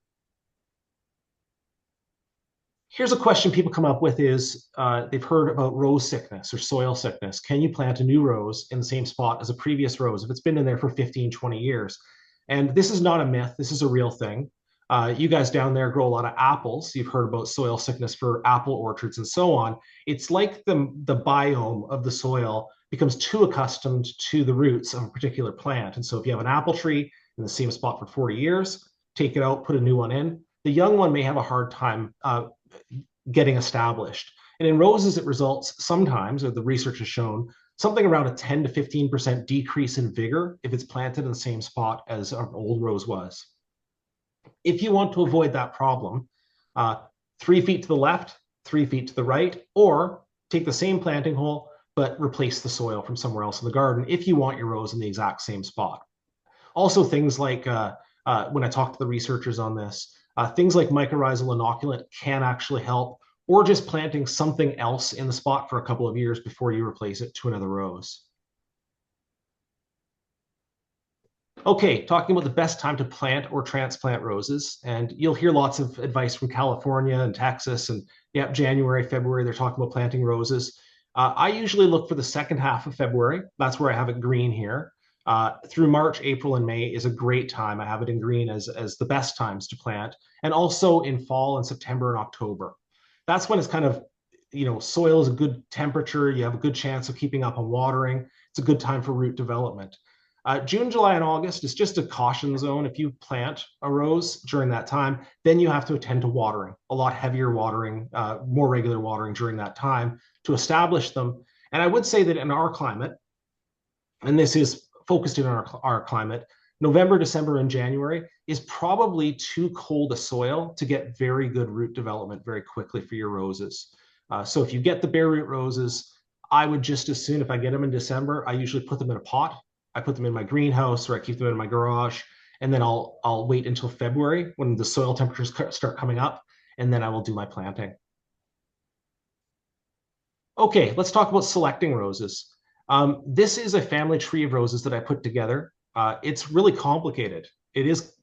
Here's a question people come up with is, they've heard about rose sickness or soil sickness. Can you plant a new rose in the same spot as a previous rose if it's been in there for 15, 20 years? And this is not a myth, this is a real thing. You guys down there grow a lot of apples. You've heard about soil sickness for apple orchards and so on. It's like the biome of the soil becomes too accustomed to the roots of a particular plant. And so if you have an apple tree in the same spot for 40 years, take it out, put a new one in, the young one may have a hard time getting established. And in roses, it results sometimes, or the research has shown, something around a 10 to 15% decrease in vigor if it's planted in the same spot as an old rose was. If you want to avoid that problem, 3 feet to the left, 3 feet to the right, or take the same planting hole, but replace the soil from somewhere else in the garden if you want your rose in the exact same spot. Also, things like, when I talk to the researchers on this, things like mycorrhizal inoculant can actually help, or just planting something else in the spot for a couple of years before you replace it to another rose. Okay, talking about the best time to plant or transplant roses, and you'll hear lots of advice from California and Texas, and yeah, January, February, they're talking about planting roses. I usually look for the second half of February. That's where I have it green here. Through March, April, and May is a great time. I have it in green as the best times to plant, and also in fall and September and October. That's when it's kind of, soil is a good temperature. You have a good chance of keeping up on watering. It's a good time for root development. June, July, and August is just a caution zone. If you plant a rose during that time, then you have to attend to watering, a lot heavier watering, more regular watering during that time to establish them. And I would say that in our climate, and this is focused in our climate, November, December, and January is probably too cold a soil to get very good root development very quickly for your roses. So if you get the bare root roses, I would just as soon, if I get them in December, I usually put them in a pot. I put them in my greenhouse, or I keep them in my garage, and then I'll wait until February when the soil temperatures start coming up, and then I will do my planting. Okay, let's talk about selecting roses. This is a family tree of roses that I put together. It's really complicated. It is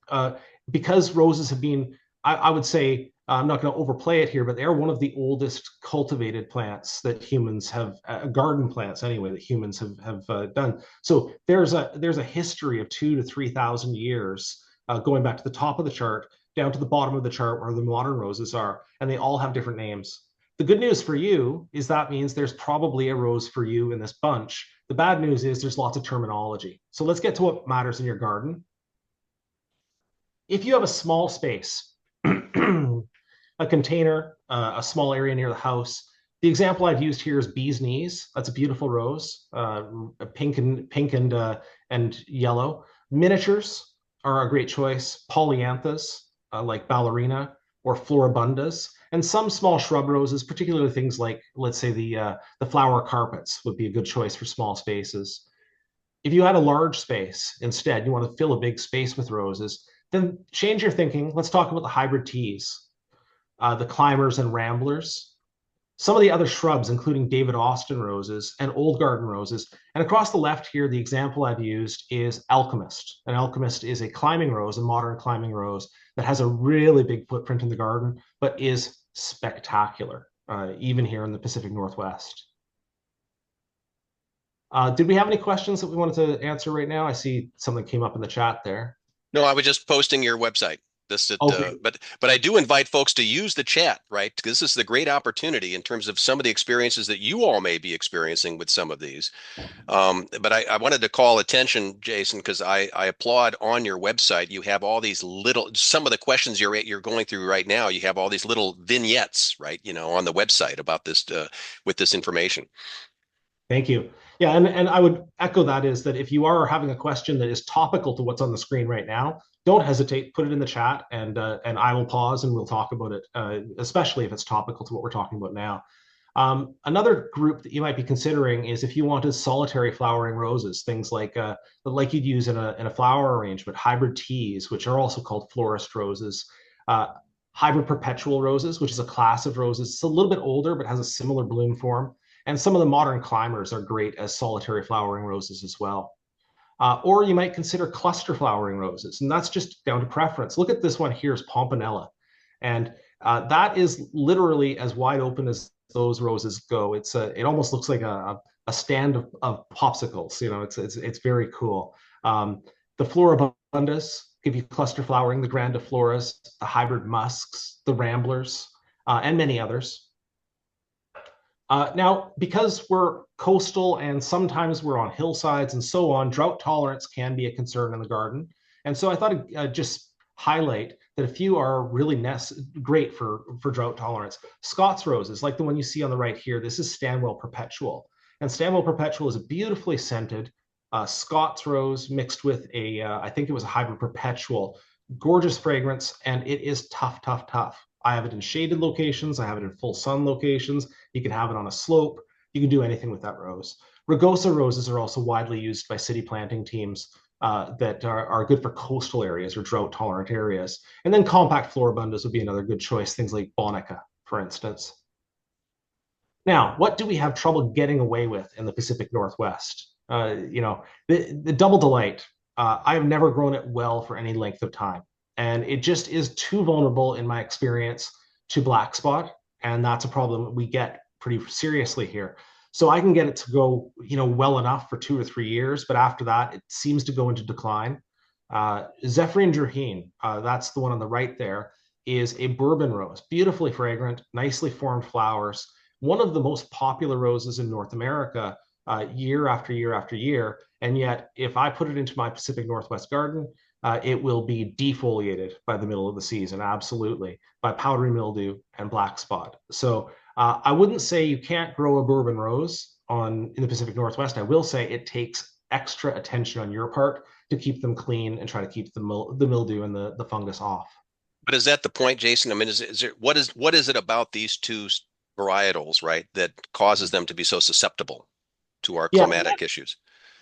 because roses have been, I would say, I'm not going to overplay it here, but they are one of the oldest cultivated plants that humans have, garden plants anyway, that humans have done. So there's a history of 2,000 to 3,000 years going back to the top of the chart down to the bottom of the chart where the modern roses are, and they all have different names. The good news for you is that means there's probably a rose for you in this bunch. The bad news is there's lots of terminology. So let's get to what matters in your garden. If you have a small space, a container, a small area near the house. The example I've used here is bee's knees. That's a beautiful rose, pink and yellow. Miniatures are a great choice. Polyanthus, like ballerina, or floribundas, and some small shrub roses, particularly things like, let's say, the flower carpets would be a good choice for small spaces. If you had a large space instead, you want to fill a big space with roses, then change your thinking. Let's talk about the hybrid teas. The climbers and ramblers, some of the other shrubs, including David Austin roses and old garden roses. And across the left here, the example I've used is Alchemist. An Alchemist is a climbing rose, a modern climbing rose that has a really big footprint in the garden, but is spectacular, even here in the Pacific Northwest. Did we have any questions that we wanted to answer right now? I see something came up in the chat there. No, I was just posting your website. Okay. But I do invite folks to use the chat, right? Because this is the great opportunity in terms of some of the experiences that you all may be experiencing with some of these. But I wanted to call attention, Jason, because I applaud on your website. You have all these little, some of the questions you're going through right now. You have all these little vignettes, right? On the website about this with this information. Thank you. Yeah, and I would echo that is that if you are having a question that is topical to what's on the screen right now, don't hesitate, put it in the chat, and I will pause and we'll talk about it, especially if it's topical to what we're talking about now. Another group that you might be considering is if you wanted solitary flowering roses, things like you'd use in a flower arrangement, hybrid teas, which are also called florist roses, hybrid perpetual roses, which is a class of roses. It's a little bit older, but has a similar bloom form. And some of the modern climbers are great as solitary flowering roses as well. Or you might consider cluster flowering roses, and that's just down to preference. Look at this one here is Pompanella. And that is literally as wide open as those roses go. It almost looks like a stand of popsicles. It's very cool. The Floribundas give you cluster flowering, the grandifloras, the hybrid musks, the ramblers, and many others. Now, because we're coastal and sometimes we're on hillsides and so on, drought tolerance can be a concern in the garden. And so I thought I'd just highlight that a few are really great for drought tolerance. Scots roses, like the one you see on the right here, this is Stanwell Perpetual. And Stanwell Perpetual is a beautifully scented Scots rose mixed with a, I think it was a hybrid perpetual, gorgeous fragrance, and it is tough, tough, tough. I have it in shaded locations. I have it in full sun locations. You can have it on a slope. You can do anything with that rose. Rugosa roses are also widely used by city planting teams that are good for coastal areas or drought tolerant areas. And then compact floribundas would be another good choice, things like Bonica, for instance. Now, what do we have trouble getting away with in the Pacific Northwest? The Double Delight, I have never grown it well for any length of time. And it just is too vulnerable, in my experience, to black spot. And that's a problem we get pretty seriously here. So I can get it to go, well enough for 2 or 3 years, but after that, it seems to go into decline. Zephyrin Jurheen, that's the one on the right there, is a bourbon rose, beautifully fragrant, nicely formed flowers, one of the most popular roses in North America, year after year after year. And yet, if I put it into my Pacific Northwest garden, it will be defoliated by the middle of the season, absolutely, by powdery mildew and black spot. So I wouldn't say you can't grow a bourbon rose in the Pacific Northwest. I will say it takes extra attention on your part to keep them clean and try to keep the mildew and the fungus off. But is that the point, Jason? I mean, what is it about these two varietals, right, that causes them to be so susceptible to our climatic issues?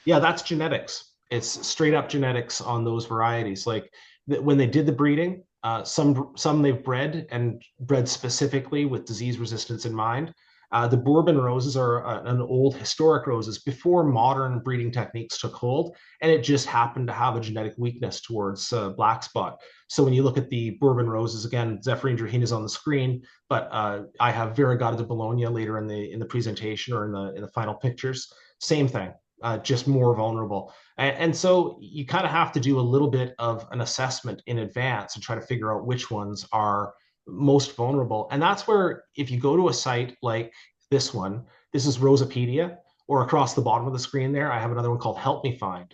Yeah, that's genetics. It's straight up genetics on those varieties. Like when they did the breeding, some they've bred specifically with disease resistance in mind. The bourbon roses are an old historic roses before modern breeding techniques took hold, and it just happened to have a genetic weakness towards black spot. So when you look at the bourbon roses, again, Zephyrin Jurheen is on the screen, but I have Variegated de Bologna later in the presentation or in the final pictures. Same thing. Just more vulnerable. And so you kind of have to do a little bit of an assessment in advance and try to figure out which ones are most vulnerable. And that's where, if you go to a site like this one, this is Rosapedia, or across the bottom of the screen there, I have another one called Help Me Find.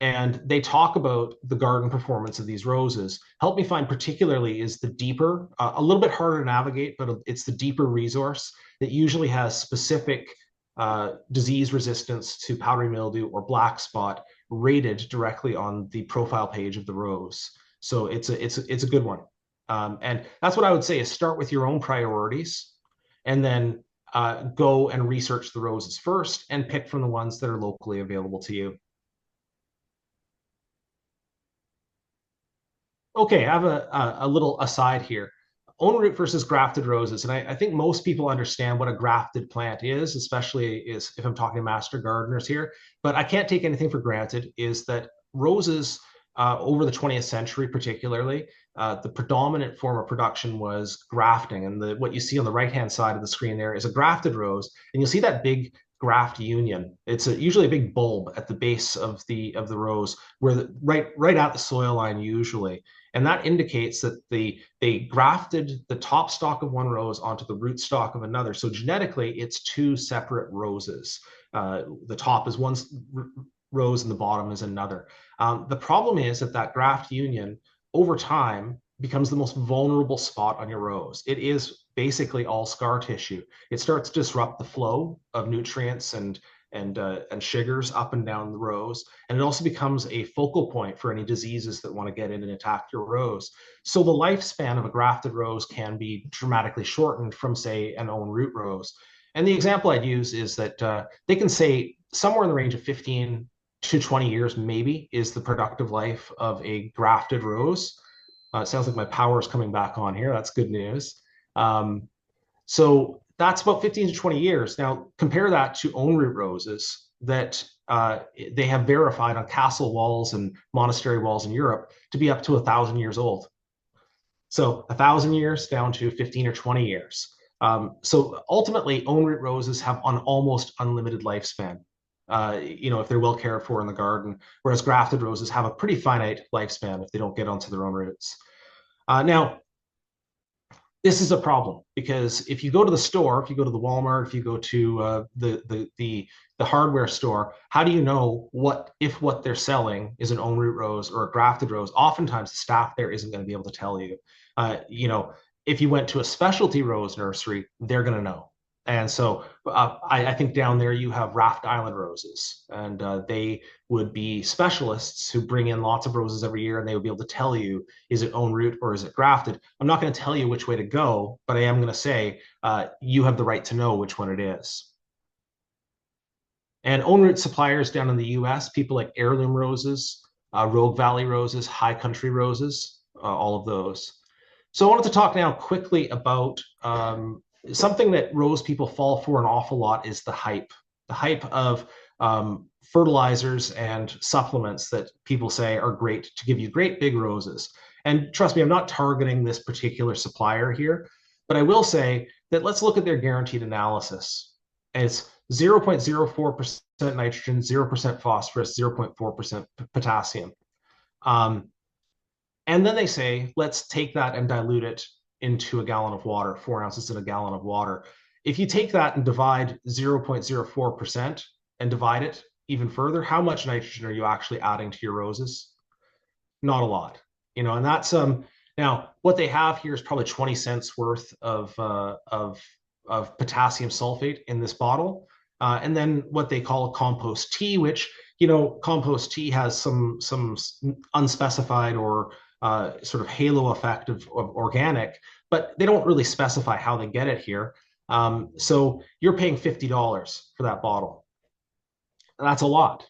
And they talk about the garden performance of these roses. Help Me Find particularly is the deeper, a little bit harder to navigate, but it's the deeper resource that usually has specific disease resistance to powdery mildew or black spot rated directly on the profile page of the rose. So it's a good one. And that's what I would say is start with your own priorities and then go and research the roses first and pick from the ones that are locally available to you. Okay, I have a little aside here. Own root versus grafted roses. And I think most people understand what a grafted plant is, especially if I'm talking to master gardeners here. But I can't take anything for granted is that roses over the 20th century, particularly, the predominant form of production was grafting. And what you see on the right-hand side of the screen there is a grafted rose. And you'll see that big graft union. It's usually a big bulb at the base of the rose, where right at the soil line usually. And that indicates that they grafted the top stalk of one rose onto the root stalk of another. So genetically, it's two separate roses. The top is one rose and the bottom is another. The problem is that graft union over time becomes the most vulnerable spot on your rose. It is basically all scar tissue. It starts to disrupt the flow of nutrients and sugars up and down the rose. And it also becomes a focal point for any diseases that want to get in and attack your rose. So the lifespan of a grafted rose can be dramatically shortened from, say, an own root rose. And the example I'd use is that they can say somewhere in the range of 15 to 20 years maybe is the productive life of a grafted rose. It sounds like my power is coming back on here. That's good news. So that's about 15 to 20 years. Now, compare that to own root roses that they have verified on castle walls and monastery walls in Europe to be up to 1,000 years old. So 1,000 years down to 15 or 20 years. So ultimately, own root roses have an almost unlimited lifespan. if they're well cared for in the garden, whereas grafted roses have a pretty finite lifespan if they don't get onto their own roots. Now, this is a problem because if you go to the store, if you go to the Walmart, if you go to the hardware store, how do you know if what they're selling is an own root rose or a grafted rose? Oftentimes, the staff there isn't going to be able to tell you. If you went to a specialty rose nursery, they're going to know. And so I think down there you have Raft Island roses, and they would be specialists who bring in lots of roses every year, and they would be able to tell you, is it own root or is it grafted? I'm not going to tell you which way to go, but I am going to say you have the right to know which one it is. And own root suppliers down in the US, people like Heirloom Roses, Rogue Valley Roses, High Country Roses, all of those. So I wanted to talk now quickly about something that rose people fall for an awful lot is the hype of fertilizers and supplements that people say are great to give you great big roses. And trust me, I'm not targeting this particular supplier here, but I will say that let's look at their guaranteed analysis. And it's 0.04% nitrogen, 0% phosphorus, 0.4% potassium. And then they say, let's take that and dilute it into a gallon of water, 4 ounces in a gallon of water. If you take that and divide 0.04% and divide it even further, how much nitrogen are you actually adding to your roses? Not a lot, and that's now what they have here is probably 20 cents worth of potassium sulfate in this bottle. And then what they call compost tea, which, compost tea has some unspecified or sort of halo effect of organic, but they don't really specify how they get it here. So you're paying $50 for that bottle. And that's a lot.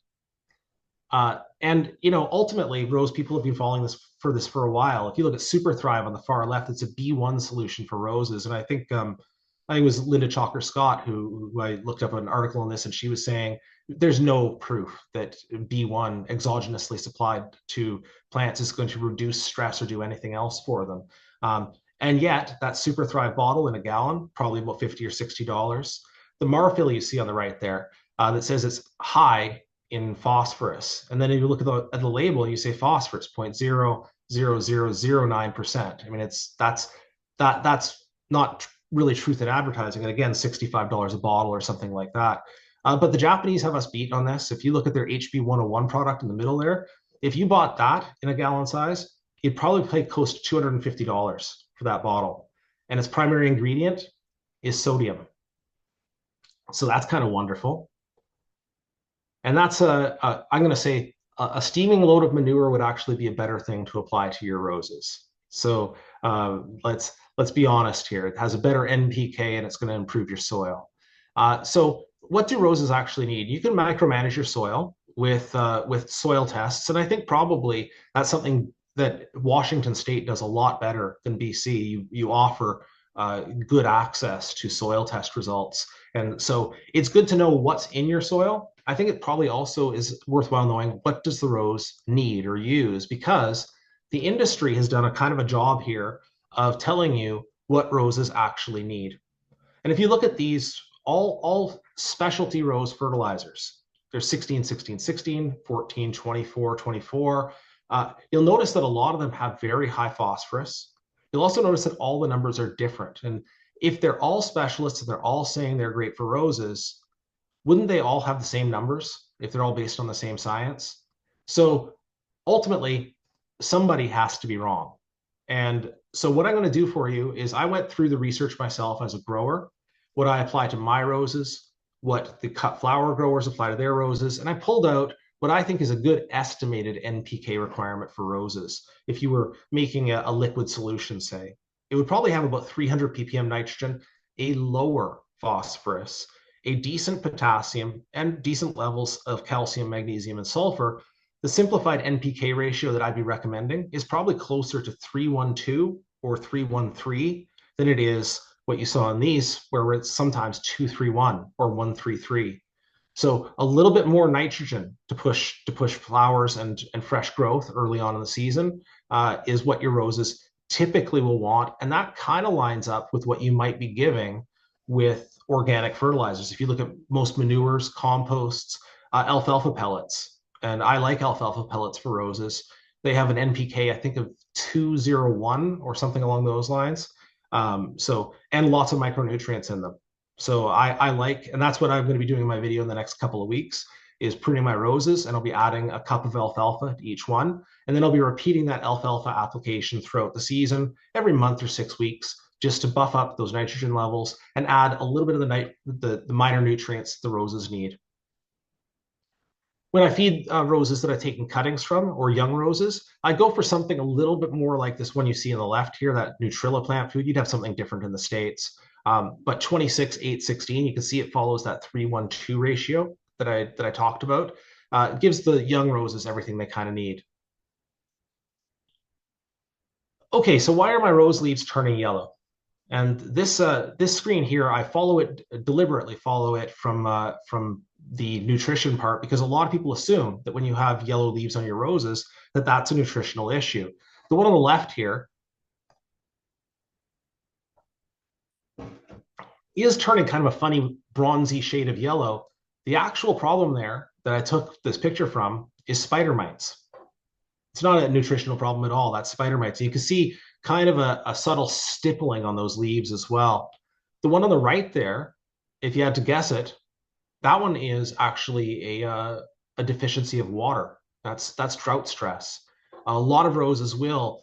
And ultimately, rose people have been following this for a while. If you look at Super Thrive on the far left, it's a B1 solution for roses. And I think it was Linda Chalker Scott who I looked up an article on this, and she was saying there's no proof that B1 exogenously supplied to plants is going to reduce stress or do anything else for them. And yet that Super Thrive bottle in a gallon, probably about $50 or $60. The Marfil you see on the right there that says it's high in phosphorus. And then if you look at the label, you say phosphorus 0.00009%. I mean, that's not really truth in advertising. And again, $65 a bottle or something like that. But the Japanese have us beat on this. If you look at their HB101 product in the middle there, if you bought that in a gallon size, you'd probably pay close to $250 for that bottle. And its primary ingredient is sodium. So that's kind of wonderful. And that's I'm going to say a steaming load of manure would actually be a better thing to apply to your roses. So let's be honest here. It has a better NPK and it's going to improve your soil. So what do roses actually need? You can micromanage your soil with soil tests, and I think probably that's something that Washington State does a lot better than BC. You offer good access to soil test results, and so it's good to know what's in your soil. I think it probably also is worthwhile knowing what does the rose need or use, because the industry has done a kind of a job here of telling you what roses actually need. And if you look at these, all specialty rose fertilizers, there's 16, 16, 16, 14, 24, 24. You'll notice that a lot of them have very high phosphorus. You'll also notice that all the numbers are different. And if they're all specialists and they're all saying they're great for roses, wouldn't they all have the same numbers if they're all based on the same science? So ultimately, somebody has to be wrong. And so what I'm going to do for you is I went through the research myself as a grower, what I apply to my roses, what the cut flower growers apply to their roses, and I pulled out what I think is a good estimated NPK requirement for roses. If you were making a liquid solution, say, it would probably have about 300 ppm nitrogen, a lower phosphorus, a decent potassium, and decent levels of calcium, magnesium, and sulfur. The simplified NPK ratio that I'd be recommending is probably closer to 3:1:2 or 3:1:3 than it is what you saw in these, where it's sometimes 2:3:1 or 1:3:3. So a little bit more nitrogen to push flowers and fresh growth early on in the season is what your roses typically will want. And that kind of lines up with what you might be giving with organic fertilizers. If you look at most manures, composts, alfalfa pellets. And I like alfalfa pellets for roses. They have an NPK, I think, of 201 or something along those lines. And lots of micronutrients in them. So I like, and that's what I'm going to be doing in my video in the next couple of weeks, is pruning my roses, and I'll be adding a cup of alfalfa to each one. And then I'll be repeating that alfalfa application throughout the season, every month or 6 weeks, just to buff up those nitrogen levels and add a little bit of the minor nutrients the roses need. When I feed roses that I've taken cuttings from, or young roses, I go for something a little bit more like this one you see on the left here, that Nutrilla plant food. You'd have something different in the States. But 26, 8, 16, you can see it follows that 3-1-2 ratio that I talked about. It gives the young roses everything they kind of need. Okay, so why are my rose leaves turning yellow? And this screen here, I deliberately follow it from the nutrition part, because a lot of people assume that when you have yellow leaves on your roses, that that's a nutritional issue. The one on the left here is turning kind of a funny bronzy shade of yellow. The actual problem there that I took this picture from is spider mites. It's not a nutritional problem at all. That's spider mites. You can see kind of a subtle stippling on those leaves as well. The one on the right there, if you had to guess it, that one is actually a deficiency of water. That's drought stress. A lot of roses will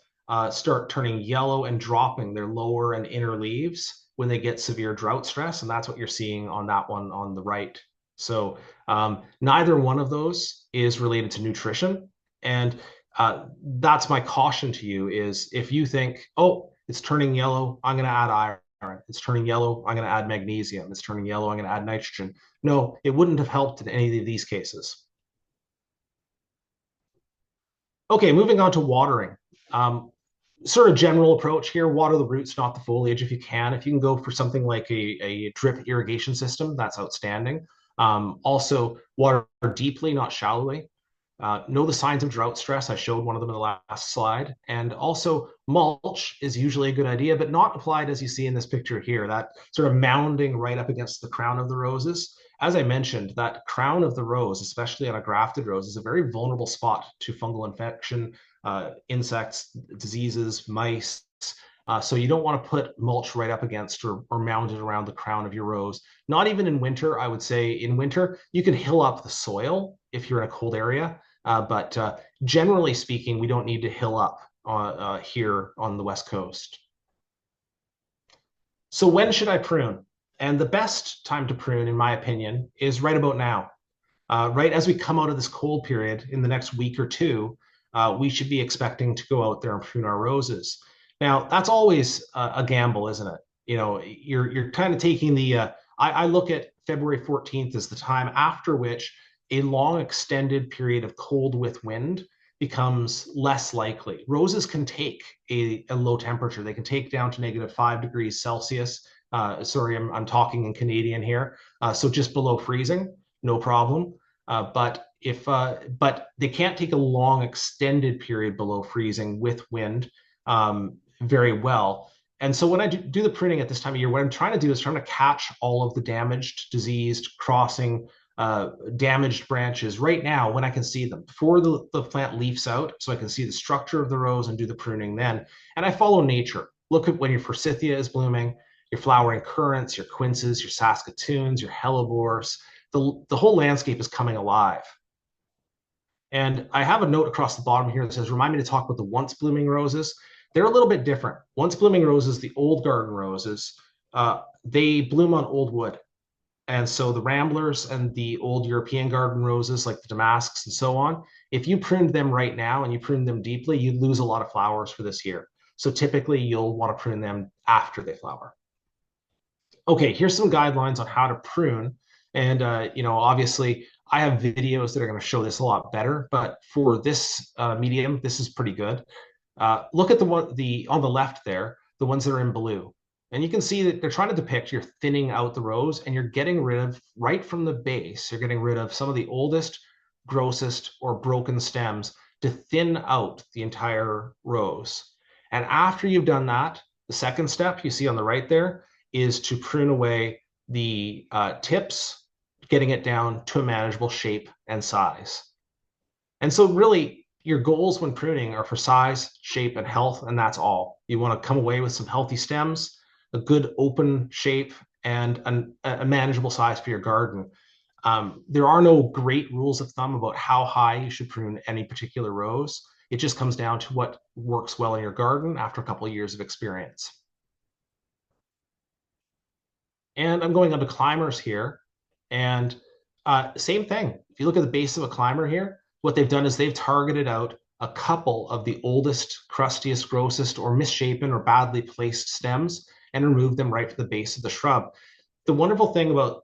start turning yellow and dropping their lower and inner leaves when they get severe drought stress, and that's what you're seeing on that one on the right. So neither one of those is related to nutrition, and that's my caution to you, is if you think, oh, it's turning yellow, I'm going to add iron. It's turning yellow, I'm going to add magnesium. It's turning yellow, I'm going to add nitrogen. No, it wouldn't have helped in any of these cases. Okay, moving on to watering. Sort of general approach here, water the roots, not the foliage if you can. If you can go for something like a drip irrigation system, that's outstanding. Also, water deeply, not shallowly. Know the signs of drought stress. I showed one of them in the last slide. And also, mulch is usually a good idea, but not applied as you see in this picture here, that sort of mounding right up against the crown of the roses. As I mentioned, that crown of the rose, especially on a grafted rose, is a very vulnerable spot to fungal infection, insects, diseases, mice. So you don't want to put mulch right up against or mound it around the crown of your rose. Not even in winter. I would say in winter, you can hill up the soil if you're in a cold area. But generally speaking, we don't need to hill up here on the West Coast. So when should I prune? And the best time to prune, in my opinion, is right about now. Right as we come out of this cold period in the next week or two, we should be expecting to go out there and prune our roses. Now, that's always a gamble, isn't it? You know, you're kind of taking the, I look at February 14th as the time after which a long extended period of cold with wind becomes less likely. Roses can take a low temperature. They can take down to -5 degrees Celsius. Sorry, I'm talking in Canadian here. So just below freezing, no problem. But they can't take a long extended period below freezing with wind very well. And so when I do the pruning at this time of year, what I'm trying to do is trying to catch all of the damaged, diseased, crossing, damaged branches right now when I can see them, before the plant leaves out, so I can see the structure of the rose and do the pruning then. And I follow nature. Look at when your forsythia is blooming, your flowering currants, your quinces, your saskatoons, your hellebores. The whole landscape is coming alive. And I have a note across the bottom here that says, remind me to talk about the once blooming roses. They're a little bit different. Once blooming roses, the old garden roses, they bloom on old wood. And so the ramblers and the old European garden roses, like the damasks and so on, if you pruned them right now and you pruned them deeply, you'd lose a lot of flowers for this year. So typically you'll want to prune them after they flower. Okay, here's some guidelines on how to prune. And, obviously I have videos that are going to show this a lot better, but for this medium, this is pretty good. Look at on the left there, the ones that are in blue. And you can see that they're trying to depict you're thinning out the rose, and you're getting rid of, right from the base, you're getting rid of some of the oldest, grossest, or broken stems to thin out the entire rose. And after you've done that, the second step you see on the right there is to prune away the tips, getting it down to a manageable shape and size. And so really your goals when pruning are for size, shape, and health, and that's all. You want to come away with some healthy stems, a good open shape, and a manageable size for your garden. There are no great rules of thumb about how high you should prune any particular rows. It just comes down to what works well in your garden after a couple of years of experience. And I'm going on to climbers here. And same thing. If you look at the base of a climber here, what they've done is they've targeted out a couple of the oldest, crustiest, grossest, or misshapen or badly placed stems and removed them right to the base of the shrub. The wonderful thing about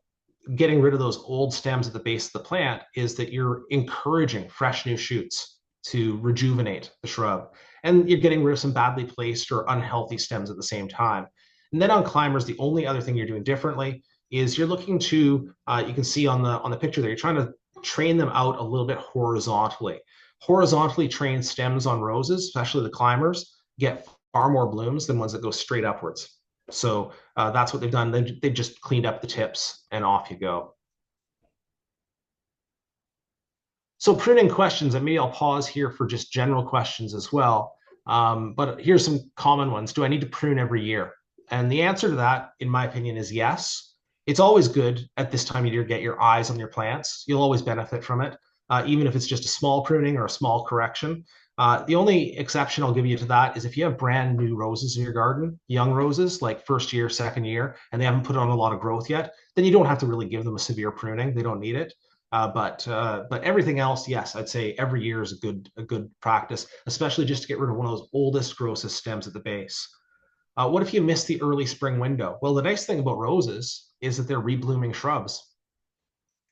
getting rid of those old stems at the base of the plant is that you're encouraging fresh new shoots to rejuvenate the shrub. And you're getting rid of some badly placed or unhealthy stems at the same time. And then on climbers, the only other thing you're doing differently is you're looking to, you can see on the picture there, you're trying to train them out a little bit horizontally. Horizontally trained stems on roses, especially the climbers, get far more blooms than ones that go straight upwards. So that's what they've done. They've just cleaned up the tips and off you go. So pruning questions, and maybe I'll pause here for just general questions as well. But here's some common ones. Do I need to prune every year? And the answer to that, in my opinion, is yes. It's always good at this time of year to get your eyes on your plants. You'll always benefit from it, even if it's just a small pruning or a small correction. The only exception I'll give you to that is if you have brand new roses in your garden, young roses, like first year, second year, and they haven't put on a lot of growth yet, then you don't have to really give them a severe pruning. They don't need it. But everything else, yes, I'd say every year is a good practice, especially just to get rid of one of those oldest, grossest stems at the base. What if you miss the early spring window? Well, the nice thing about roses is that they're reblooming shrubs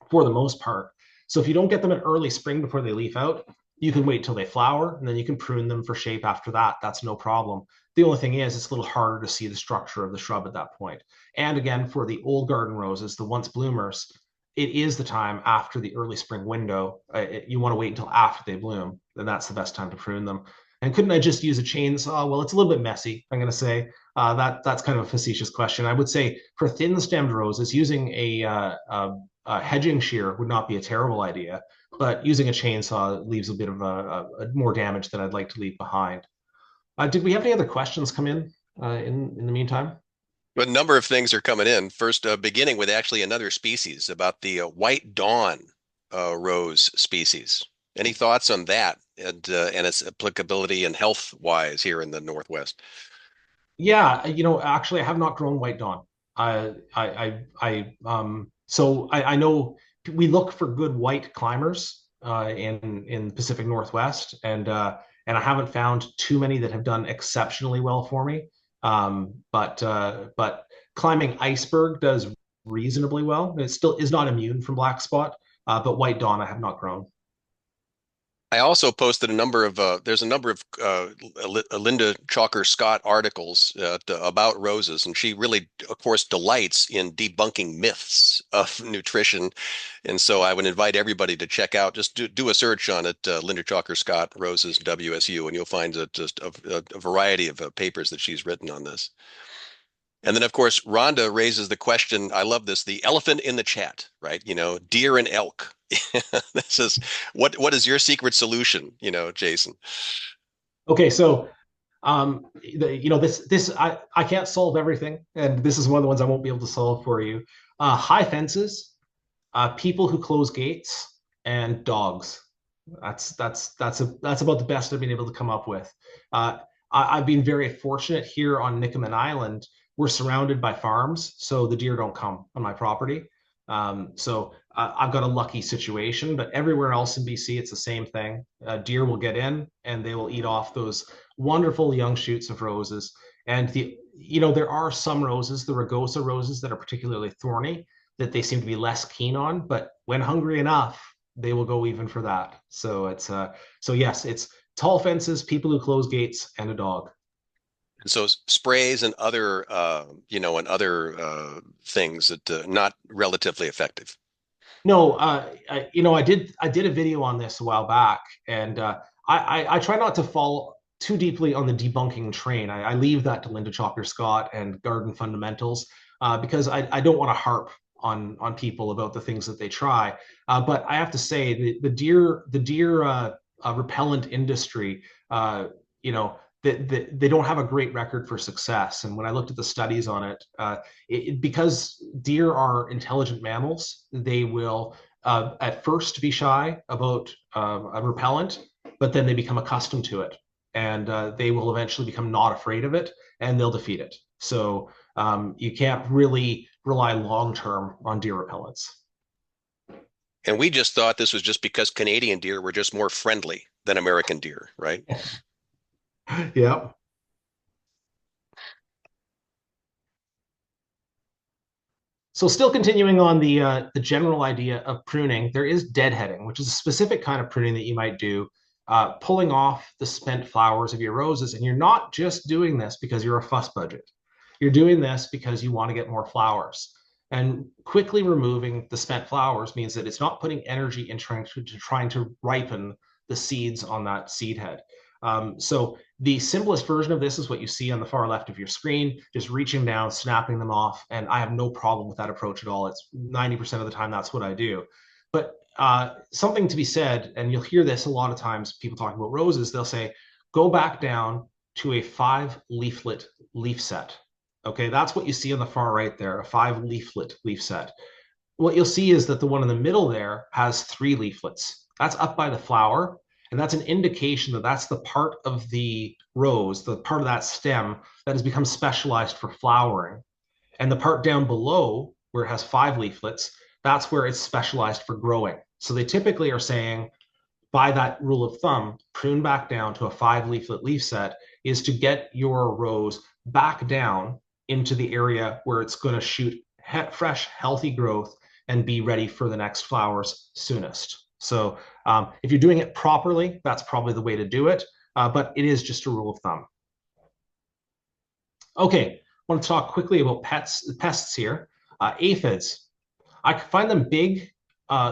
for the most part. So if you don't get them in early spring before they leaf out, you can wait till they flower, and then you can prune them for shape after that. That's no problem. The only thing is, it's a little harder to see the structure of the shrub at that point. And again, for the old garden roses, the once bloomers, it is the time after the early spring window. You want to wait until after they bloom, and that's the best time to prune them. And couldn't I just use a chainsaw? Well, it's a little bit messy, I'm going to say. That's kind of a facetious question. I would say for thin-stemmed roses, using a hedging shear would not be a terrible idea, but using a chainsaw leaves a bit of a more damage than I'd like to leave behind. Did we have any other questions come in the meantime? A number of things are coming in. First, beginning with actually another species about the white dawn rose species. Any thoughts on that and its applicability and health-wise here in the Northwest? Yeah, actually, I have not grown white dawn. So I know we look for good white climbers in Pacific Northwest, and I haven't found too many that have done exceptionally well for me. But climbing iceberg does reasonably well. It still is not immune from black spot, but white dawn I have not grown. I also posted a number of there's a number of Linda Chalker Scott articles about roses, and she really, of course, delights in debunking myths of nutrition. And so I would invite everybody to check out, just do a search on it, Linda Chalker Scott Roses WSU, and you'll find just a variety of papers that she's written on this. And then, of course, Rhonda raises the question, I love this, the elephant in the chat, right? Deer and elk. This is what is your secret solution, Jason? Okay, so this I can't solve everything, and this is one of the ones I won't be able to solve for you. High fences, people who close gates, and dogs. That's about the best I've been able to come up with. I've been very fortunate here on Nikomen Island. We're surrounded by farms, so the deer don't come on my property. So I've got a lucky situation, but everywhere else in BC, it's the same thing. Deer will get in and they will eat off those wonderful young shoots of roses. And there are some roses, the rugosa roses, that are particularly thorny, that they seem to be less keen on, but when hungry enough, they will go even for that. So yes, it's tall fences, people who close gates, and a dog. And so sprays and other, things that not relatively effective. No, I did a video on this a while back, and I try not to fall too deeply on the debunking train. I leave that to Linda Chalker Scott and Garden Fundamentals because I don't want to harp on people about the things that they try. But I have to say the deer repellent industry, you know, they don't have a great record for success. And when I looked at the studies on it, because deer are intelligent mammals, they will at first be shy about a repellent, but then they become accustomed to it, and they will eventually become not afraid of it, and they'll defeat it. So you can't really rely long-term on deer repellents. And we just thought this was just because Canadian deer were just more friendly than American deer, right? Yeah. So still continuing on the general idea of pruning, there is deadheading, which is a specific kind of pruning that you might do, pulling off the spent flowers of your roses. And you're not just doing this because you're a fuss budget. You're doing this because you want to get more flowers. And quickly removing the spent flowers means that it's not putting energy in trying to ripen the seeds on that seed head. So the simplest version of this is what you see on the far left of your screen, just reaching down, snapping them off. And I have no problem with that approach at all. It's 90% of the time, that's what I do. But something to be said, and you'll hear this a lot of times, people talking about roses, they'll say, go back down to a 5-leaflet leaf set. Okay, that's what you see on the far right there, a 5-leaflet leaf set. What you'll see is that the one in the middle there has 3 leaflets. That's up by the flower. And that's an indication that that's the part of the rose, the part of that stem that has become specialized for flowering. And the part down below, where it has 5 leaflets, that's where it's specialized for growing. So they typically are saying, by that rule of thumb, prune back down to a 5-leaflet leaf set is to get your rose back down into the area where it's going to shoot fresh, healthy growth and be ready for the next flowers soonest. So if you're doing it properly, that's probably the way to do it, but it is just a rule of thumb. Okay, I want to talk quickly about pests here. Aphids. I find them big,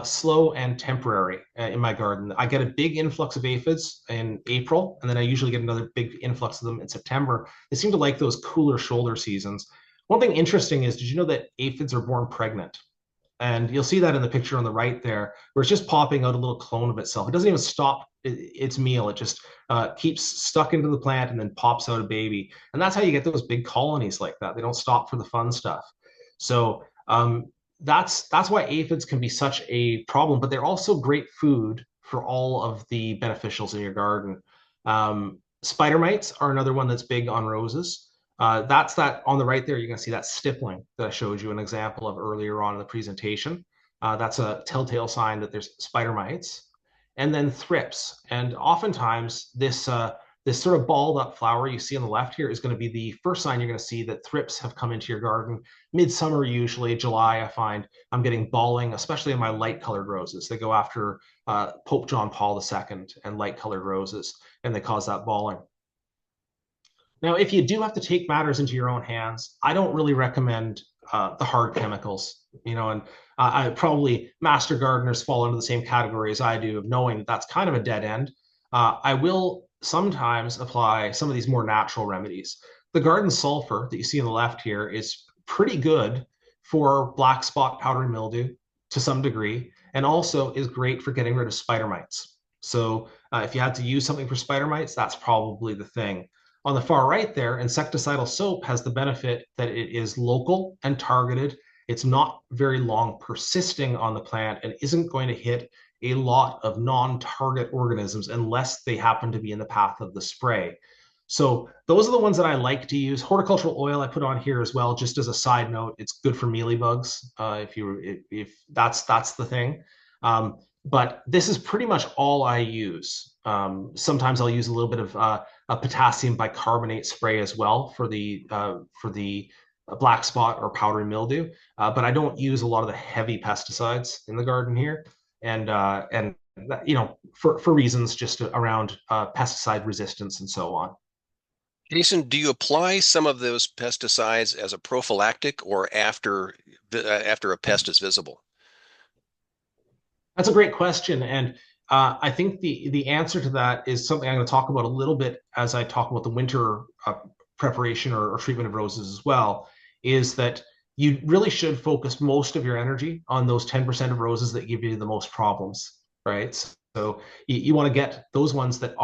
slow, and temporary in my garden. I get a big influx of aphids in April, and then I usually get another big influx of them in September. They seem to like those cooler shoulder seasons. One thing interesting is, did you know that aphids are born pregnant? And you'll see that in the picture on the right there, where it's just popping out a little clone of itself. It doesn't even stop its meal. It just keeps stuck into the plant and then pops out a baby. And that's how you get those big colonies like that. They don't stop for the fun stuff. So that's why aphids can be such a problem, but they're also great food for all of the beneficials in your garden. Spider mites are another one that's big on roses. That's that on the right there. You're going to see that stippling that I showed you an example of earlier on in the presentation. That's a telltale sign that there's spider mites. And then thrips. And oftentimes this sort of balled up flower you see on the left here is going to be the first sign you're going to see that thrips have come into your garden. Midsummer, usually July, I find I'm getting balling, especially in my light colored roses. They go after Pope John Paul II and light colored roses, and they cause that balling. Now, if you do have to take matters into your own hands, I don't really recommend the hard chemicals, you know, and I probably master gardeners fall into the same category as I do of knowing that that's kind of a dead end. I will sometimes apply some of these more natural remedies. The garden sulfur that you see on the left here is pretty good for black spot powdery mildew to some degree, and also is great for getting rid of spider mites. So if you had to use something for spider mites, that's probably the thing. On the far right there, insecticidal soap has the benefit that it is local and targeted. It's not very long persisting on the plant and isn't going to hit a lot of non-target organisms unless they happen to be in the path of the spray. So those are the ones that I like to use. Horticultural oil I put on here as well, just as a side note. It's good for mealybugs if that's the thing. But this is pretty much all I use. Sometimes I'll use a little bit of a potassium bicarbonate spray as well for the black spot or powdery mildew. But I don't use a lot of the heavy pesticides in the garden here, and you know, for reasons just around pesticide resistance and so on. Jason, do you apply some of those pesticides as a prophylactic or after a pest is visible? That's a great question, and I think the answer to that is something I'm going to talk about a little bit as I talk about the winter preparation or treatment of roses as well, is that you really should focus most of your energy on those 10% of roses that give you the most problems, right? So you want to get those ones that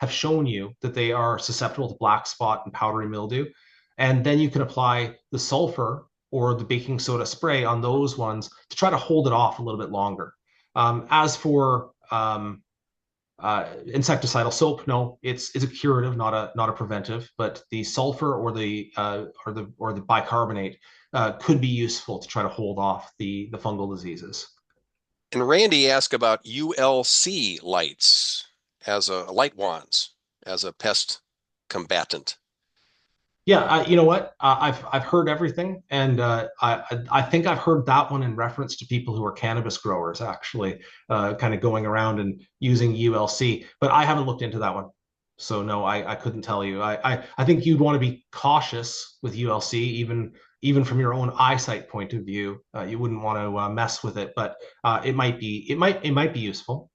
have shown you that they are susceptible to black spot and powdery mildew. And then you can apply the sulfur or the baking soda spray on those ones to try to hold it off a little bit longer. As for insecticidal soap, no, it's a curative, not a preventive. But the sulfur or the bicarbonate could be useful to try to hold off the fungal diseases. And Randy asked about ULC lights as a light wands as a pest combatant. Yeah, you know what? I've heard everything, and I think I've heard that one in reference to people who are cannabis growers, actually, kind of going around and using ULC. But I haven't looked into that one, so no, I couldn't tell you. I think you'd want to be cautious with ULC, even from your own eyesight point of view. You wouldn't want to mess with it, but it might be useful.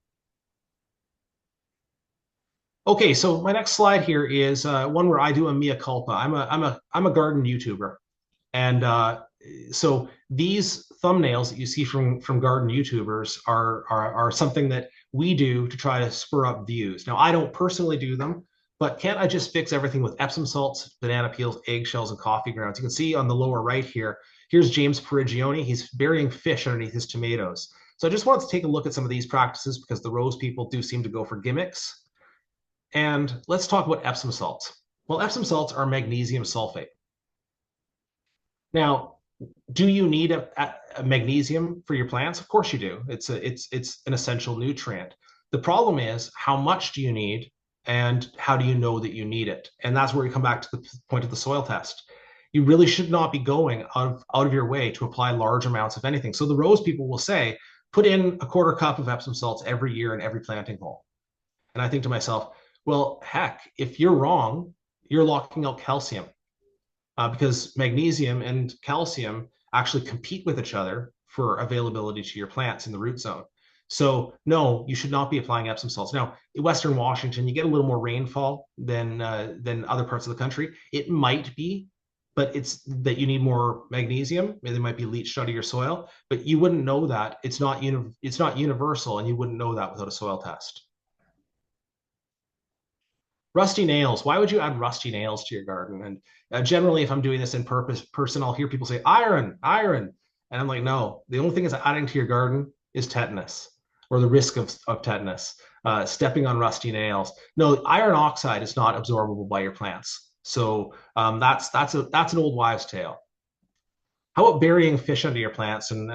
Okay, so my next slide here is one where I do a mea culpa. I'm a garden YouTuber, and so these thumbnails that you see from garden YouTubers are something that we do to try to spur up views. Now, I don't personally do them, but can't I just fix everything with Epsom salts, banana peels, eggshells, and coffee grounds? You can see on the lower right here, here's James Perigione. He's burying fish underneath his tomatoes. So I just wanted to take a look at some of these practices because the rose people do seem to go for gimmicks. And let's talk about Epsom salts. Well, Epsom salts are magnesium sulfate. Now, do you need a magnesium for your plants? Of course you do. It's an essential nutrient. The problem is, how much do you need, and how do you know that you need it? And that's where we come back to the point of the soil test. You really should not be going out of your way to apply large amounts of anything. So the rose people will say, put in a quarter cup of Epsom salts every year in every planting hole. And I think to myself, well, heck, if you're wrong, you're locking out calcium because magnesium and calcium actually compete with each other for availability to your plants in the root zone. So no, you should not be applying Epsom salts. Now, in Western Washington, you get a little more rainfall than other parts of the country. It might be, but it's that you need more magnesium. They might be leached out of your soil, but you wouldn't know that. It's not universal, and you wouldn't know that without a soil test. Rusty nails. Why would you add rusty nails to your garden? And generally, if I'm doing this in person, I'll hear people say, iron. And I'm like, no, the only thing it's adding to your garden is tetanus, or the risk of tetanus, stepping on rusty nails. No, iron oxide is not absorbable by your plants. So that's an old wives' tale. How about burying fish under your plants? And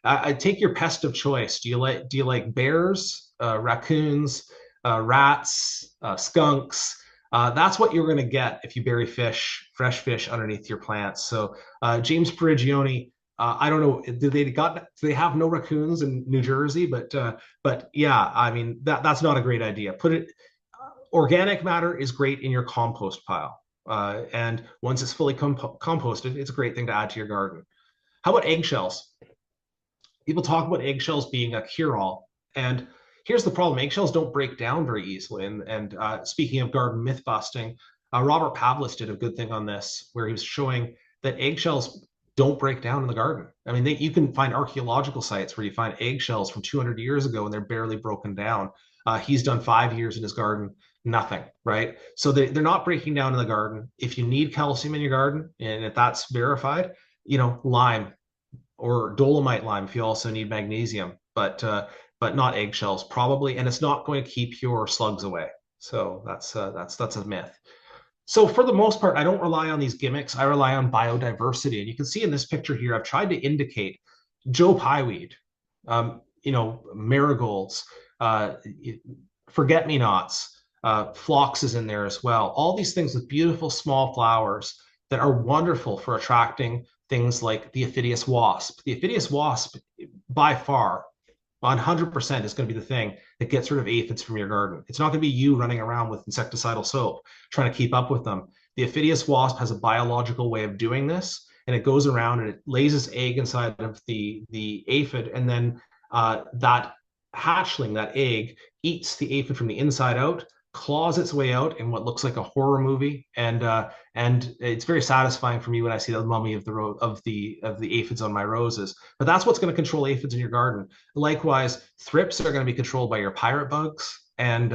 I take your pest of choice. Do you like bears, raccoons, rats, skunks? That's what you're going to get if you bury fresh fish underneath your plants. So James Perigione, I don't know, do they have no raccoons in New Jersey? But yeah, I mean that's not a great idea. Organic matter is great in your compost pile, and once it's fully composted, it's a great thing to add to your garden. How about eggshells? People talk about eggshells being a cure-all, and here's the problem: eggshells don't break down very easily. And speaking of garden myth busting, Robert Pavlis did a good thing on this, where he was showing that eggshells don't break down in the garden. I mean, you can find archaeological sites where you find eggshells from 200 years ago and they're barely broken down. He's done 5 years in his garden, nothing, right? So they're not breaking down in the garden. If you need calcium in your garden, and if that's verified, lime or dolomite lime if you also need magnesium, but not eggshells probably, and it's not going to keep your slugs away. So that's a myth. So for the most part, I don't rely on these gimmicks. I rely on biodiversity. And you can see in this picture here, I've tried to indicate Joe Pyeweed, marigolds, forget-me-nots, phlox is in there as well. All these things with beautiful small flowers that are wonderful for attracting things like the Aphidius wasp. The Aphidius wasp, by far, 100% is going to be the thing that gets rid of aphids from your garden. It's not going to be you running around with insecticidal soap trying to keep up with them. The Aphidius wasp has a biological way of doing this, and it goes around and it lays its egg inside of the aphid, and then that hatchling, that egg, eats the aphid from the inside out, claws its way out in what looks like a horror movie, and it's very satisfying for me when I see the mummy of the aphids on my roses. But that's what's going to control aphids in your garden. Likewise, thrips are going to be controlled by your pirate bugs, and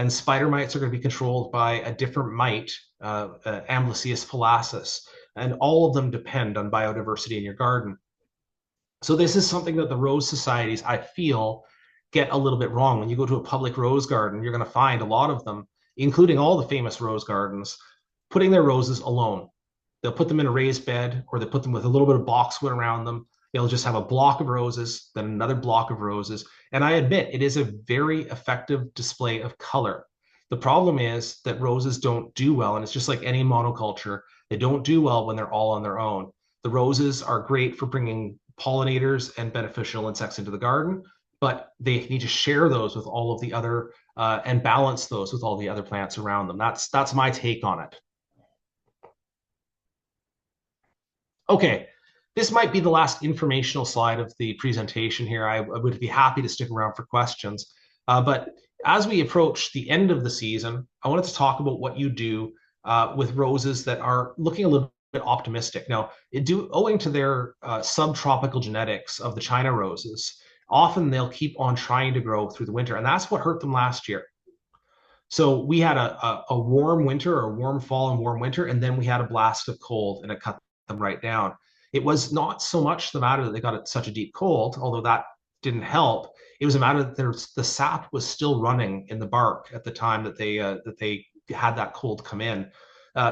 spider mites are going to be controlled by a different mite, Amblyseius phalacis, and all of them depend on biodiversity in your garden. So this is something that the rose societies, I feel, get a little bit wrong. When you go to a public rose garden, you're going to find a lot of them, including all the famous rose gardens, putting their roses alone. They'll put them in a raised bed, or they put them with a little bit of boxwood around them. They'll just have a block of roses, then another block of roses. And I admit, it is a very effective display of color. The problem is that roses don't do well, and it's just like any monoculture. They don't do well when they're all on their own. The roses are great for bringing pollinators and beneficial insects into the garden, but they need to share those with all of the other and balance those with all the other plants around them. That's my take on it. Okay, this might be the last informational slide of the presentation here. I would be happy to stick around for questions. But as we approach the end of the season, I wanted to talk about what you do with roses that are looking a little bit optimistic. Now, owing to their subtropical genetics of the China roses, often they'll keep on trying to grow through the winter, and that's what hurt them last year. So we had a warm winter, or a warm fall and warm winter, and then we had a blast of cold, and it cut them right down. It was not so much the matter that they got such a deep cold, although that didn't help. It was a matter that the sap was still running in the bark at the time that they had that cold come in.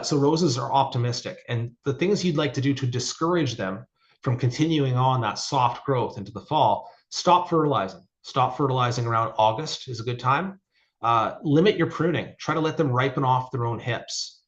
So roses are optimistic, and the things you'd like to do to discourage them from continuing on that soft growth into the fall: stop fertilizing. Stop fertilizing around August is a good time. Limit your pruning. Try to let them ripen off their own hips.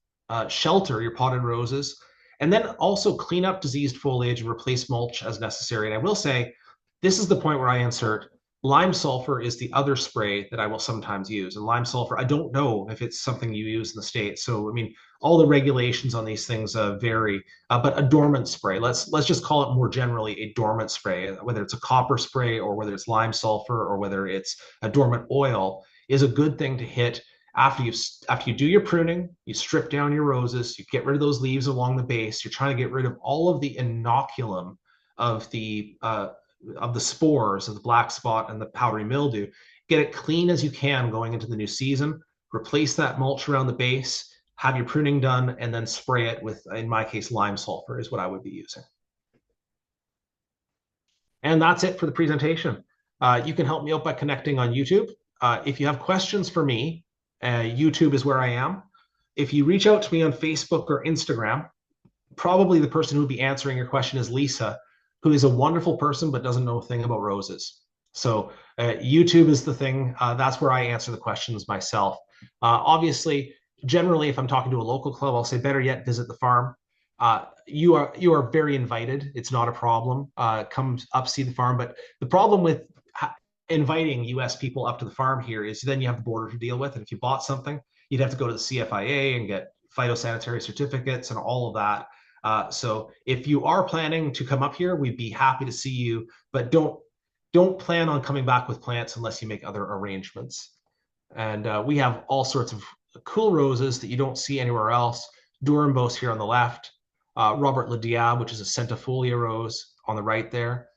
Shelter your potted roses, and then also clean up diseased foliage and replace mulch as necessary. And I will say, this is the point where I insert lime sulfur is the other spray that I will sometimes use. And lime sulfur, I don't know if it's something you use in the States. So, I mean, all the regulations on these things vary, but a dormant spray, let's just call it more generally a dormant spray, whether it's a copper spray or whether it's lime sulfur or whether it's a dormant oil, is a good thing to hit after you do your pruning. You strip down your roses, you get rid of those leaves along the base. You're trying to get rid of all of the inoculum of the spores of the black spot and the powdery mildew. Get it clean as you can going into the new season. Replace that mulch around the base, have your pruning done, and then spray it with, in my case, lime sulfur is what I would be using. And that's it for the presentation. You can help me out by connecting on YouTube. If you have questions for me, YouTube is where I am. If you reach out to me on Facebook or Instagram, probably the person who would be answering your question is Lisa, who is a wonderful person but doesn't know a thing about roses. So YouTube is the thing. That's where I answer the questions myself. Obviously, generally, if I'm talking to a local club, I'll say, better yet, visit the farm. You are very invited. It's not a problem. Come up, see the farm. But the problem with inviting US people up to the farm here is then you have the border to deal with. And if you bought something, you'd have to go to the CFIA and get phytosanitary certificates and all of that. So if you are planning to come up here, we'd be happy to see you, but don't plan on coming back with plants unless you make other arrangements. And we have all sorts of cool roses that you don't see anywhere else. Durimbos here on the left, Robert Le Diable, which is a centifolia rose on the right there,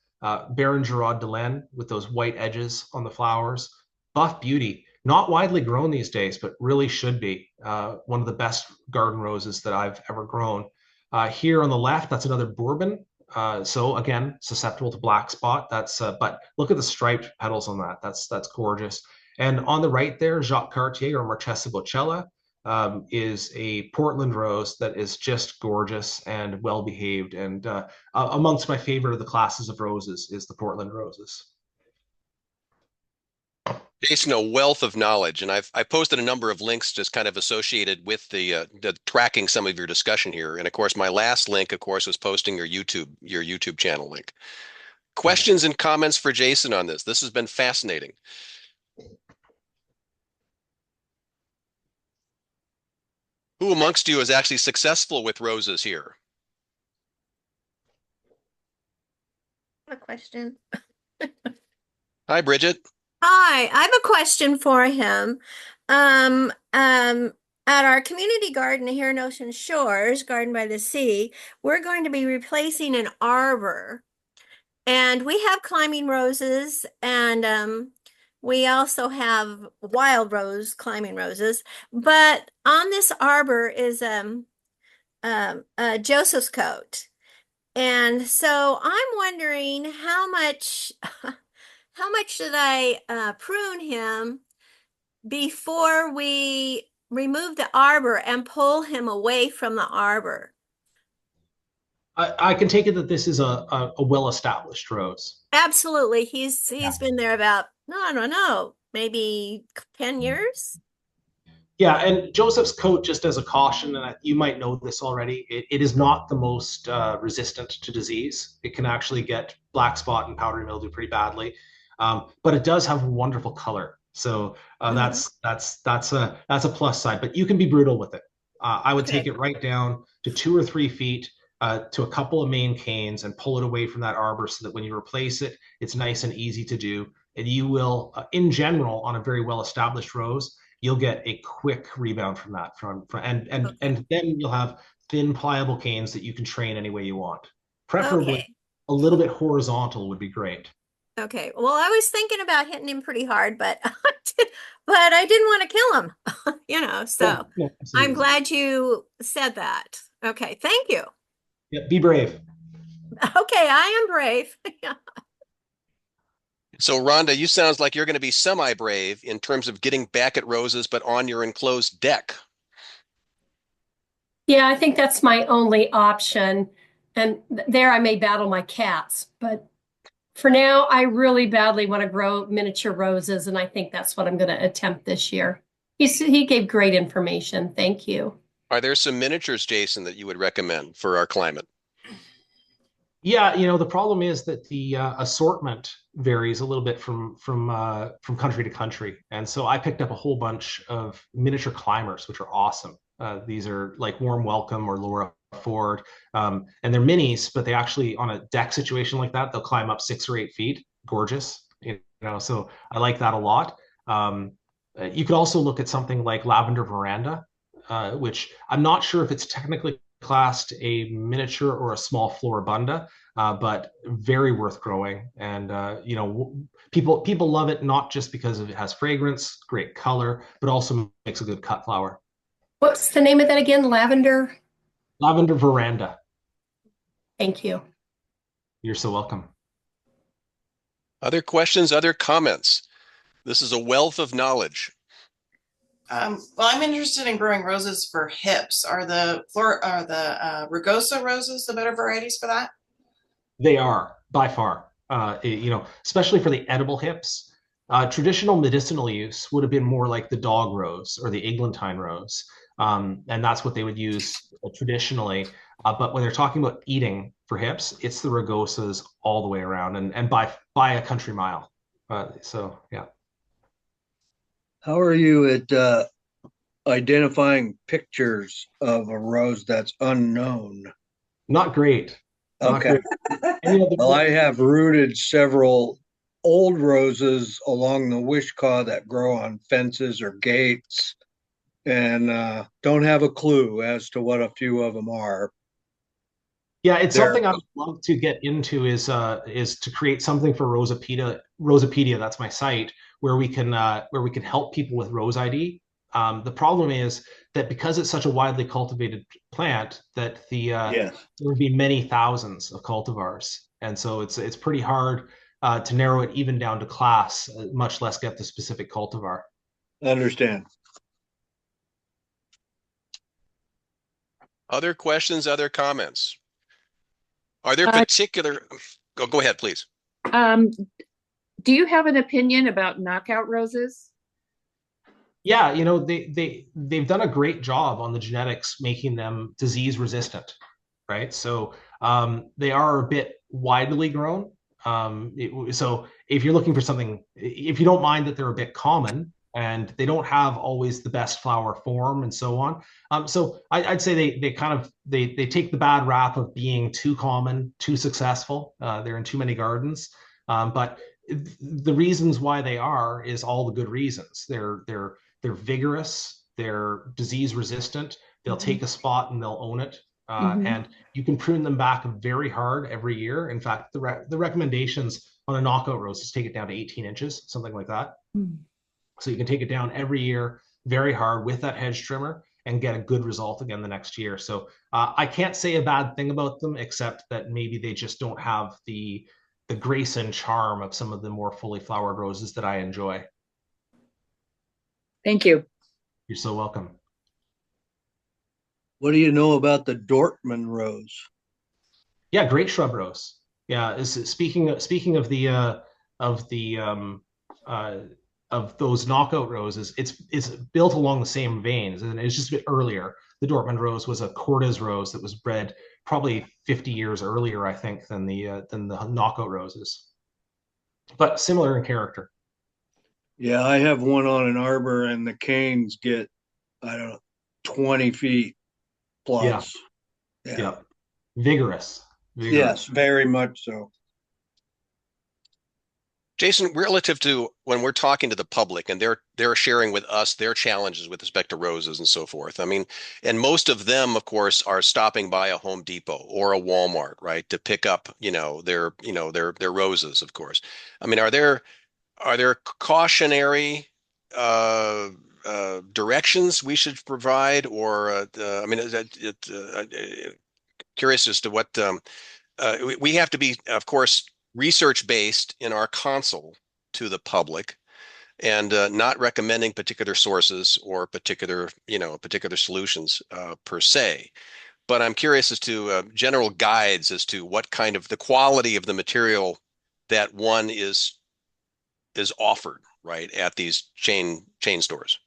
Baron Gerard de Laine with those white edges on the flowers, Buff Beauty, not widely grown these days, but really should be one of the best garden roses that I've ever grown. Here on the left, that's another Bourbon. So again, susceptible to black spot. But look at the striped petals on that. That's gorgeous. And on the right there, Jacques Cartier, or Marchesa Bocella, is a Portland rose that is just gorgeous and well behaved. And amongst my favorite of the classes of roses is the Portland roses. Jason, a wealth of knowledge, and I posted a number of links just kind of associated with the tracking some of your discussion here. And of course, my last link, of course, was posting your YouTube channel link. Questions and comments for Jason on this? This has been fascinating. Who amongst you is actually successful with roses here? A question. Hi, Bridget. Hi, I have a question for him. at our community garden here in Ocean Shores, Garden by the Sea, we're going to be replacing an arbor. And we have climbing roses, and we also have wild rose climbing roses. But on this arbor is Joseph's coat. And so I'm wondering how much should I prune him before we remove the arbor and pull him away from the arbor? I can take it that this is a well-established rose. Absolutely. He's been there about, no, I don't know, maybe 10 years. Yeah, and Joseph's coat, just as a caution, and you might know this already, it is not the most resistant to disease. It can actually get black spot and powdery mildew pretty badly, but it does have wonderful color. So that's a plus side. But you can be brutal with it. I would take it right down to 2 or 3 feet to a couple of main canes and pull it away from that arbor so that when you replace it, it's nice and easy to do. And you will, in general, on a very well-established rose, you'll get a quick rebound from that. And then you'll have thin, pliable canes that you can train any way you want. Preferably a little bit horizontal would be great. Okay. Well, I was thinking about hitting him pretty hard, but I didn't want to kill him, so Yeah, I'm glad you said that. Okay. Thank you. Yeah, be brave. Okay. I am brave. So Rhonda, you sounds like you're going to be semi-brave in terms of getting back at roses, but on your enclosed deck. Yeah, I think that's my only option. And there I may battle my cats, but for now, I really badly want to grow miniature roses, and I think that's what I'm going to attempt this year. He gave great information. Thank you. Are there some miniatures, Jason, that you would recommend for our climate? Yeah, the problem is that the assortment varies a little bit from country to country, and so I picked up a whole bunch of miniature climbers, which are awesome. These are like Warm Welcome or Laura Ford, and they're minis, but they actually, on a deck situation like that, they'll climb up 6 or 8 feet. Gorgeous, so I like that a lot. You could also look at something like Lavender Veranda, which I'm not sure if it's technically classed a miniature or a small floribunda, but very worth growing. And people love it not just because it has fragrance, great color, but also makes a good cut flower. What's the name of that again? Lavender Veranda. Thank you. You're so welcome. Other questions, other comments? This is a wealth of knowledge. Well, I'm interested in growing roses for hips. Are the rugosa roses the better varieties for that? They are, by far. Especially for the edible hips. Traditional medicinal use would have been more like the dog rose or the eglantine rose, and that's what they would use traditionally. But when they're talking about eating for hips, it's the rugosas all the way around, and by a country mile. So yeah. How are you at identifying pictures of a rose that's unknown? Not great. Okay. Well, I have rooted several old roses along the wishkaw that grow on fences or gates, and don't have a clue as to what a few of them are. Yeah, it's something I would love to get into is to create something for Rosapedia, that's my site, where we can help people with rose ID. The problem is that because it's such a widely cultivated plant, that there would be many thousands of cultivars, and so it's pretty hard to narrow it even down to class, much less get the specific cultivar. Understand. Other questions, other comments? Are there particular? Go ahead, please. Do you have an opinion about knockout roses? Yeah, they've done a great job on the genetics, making them disease resistant, right? So they are a bit widely grown. So if you're looking for something, if you don't mind that they're a bit common and they don't have always the best flower form and so on. So I'd say they take the bad rap of being too common, too successful. They're in too many gardens, but the reasons why they are is all the good reasons. They're They're vigorous, they're disease resistant. They'll take a spot and they'll own it. And you can prune them back very hard every year. In fact, the recommendations on a knockout rose is take it down to 18 inches, something like that. So you can take it down every year very hard with that hedge trimmer and get a good result again the next year. So I can't say a bad thing about them, except that maybe they just don't have the grace and charm of some of the more fully flowered roses that I enjoy. Thank you. You're so welcome. What do you know about the Dortmund rose? Yeah, great shrub rose. Yeah, speaking of those knockout roses, it's built along the same veins, and it's just a bit earlier. The Dortmund rose was a Cortez rose that was bred probably 50 years earlier, I think, than the knockout roses, but similar in character. Yeah, I have one on an arbor, and the canes get, I don't know, 20 feet plus. Yeah. Vigorous. Yes, very much so. Jason, relative to when we're talking to the public and they're sharing with us their challenges with respect to roses and so forth. I mean, and most of them, of course, are stopping by a Home Depot or a Walmart, right, to pick up, their roses, of course. I mean, are there cautionary directions we should provide, or I mean, curious as to what we have to be, of course, research based in our console to the public, and not recommending particular sources or particular solutions per se. But I'm curious as to general guides as to what kind of the quality of the material that one is offered, right, at these chain stores.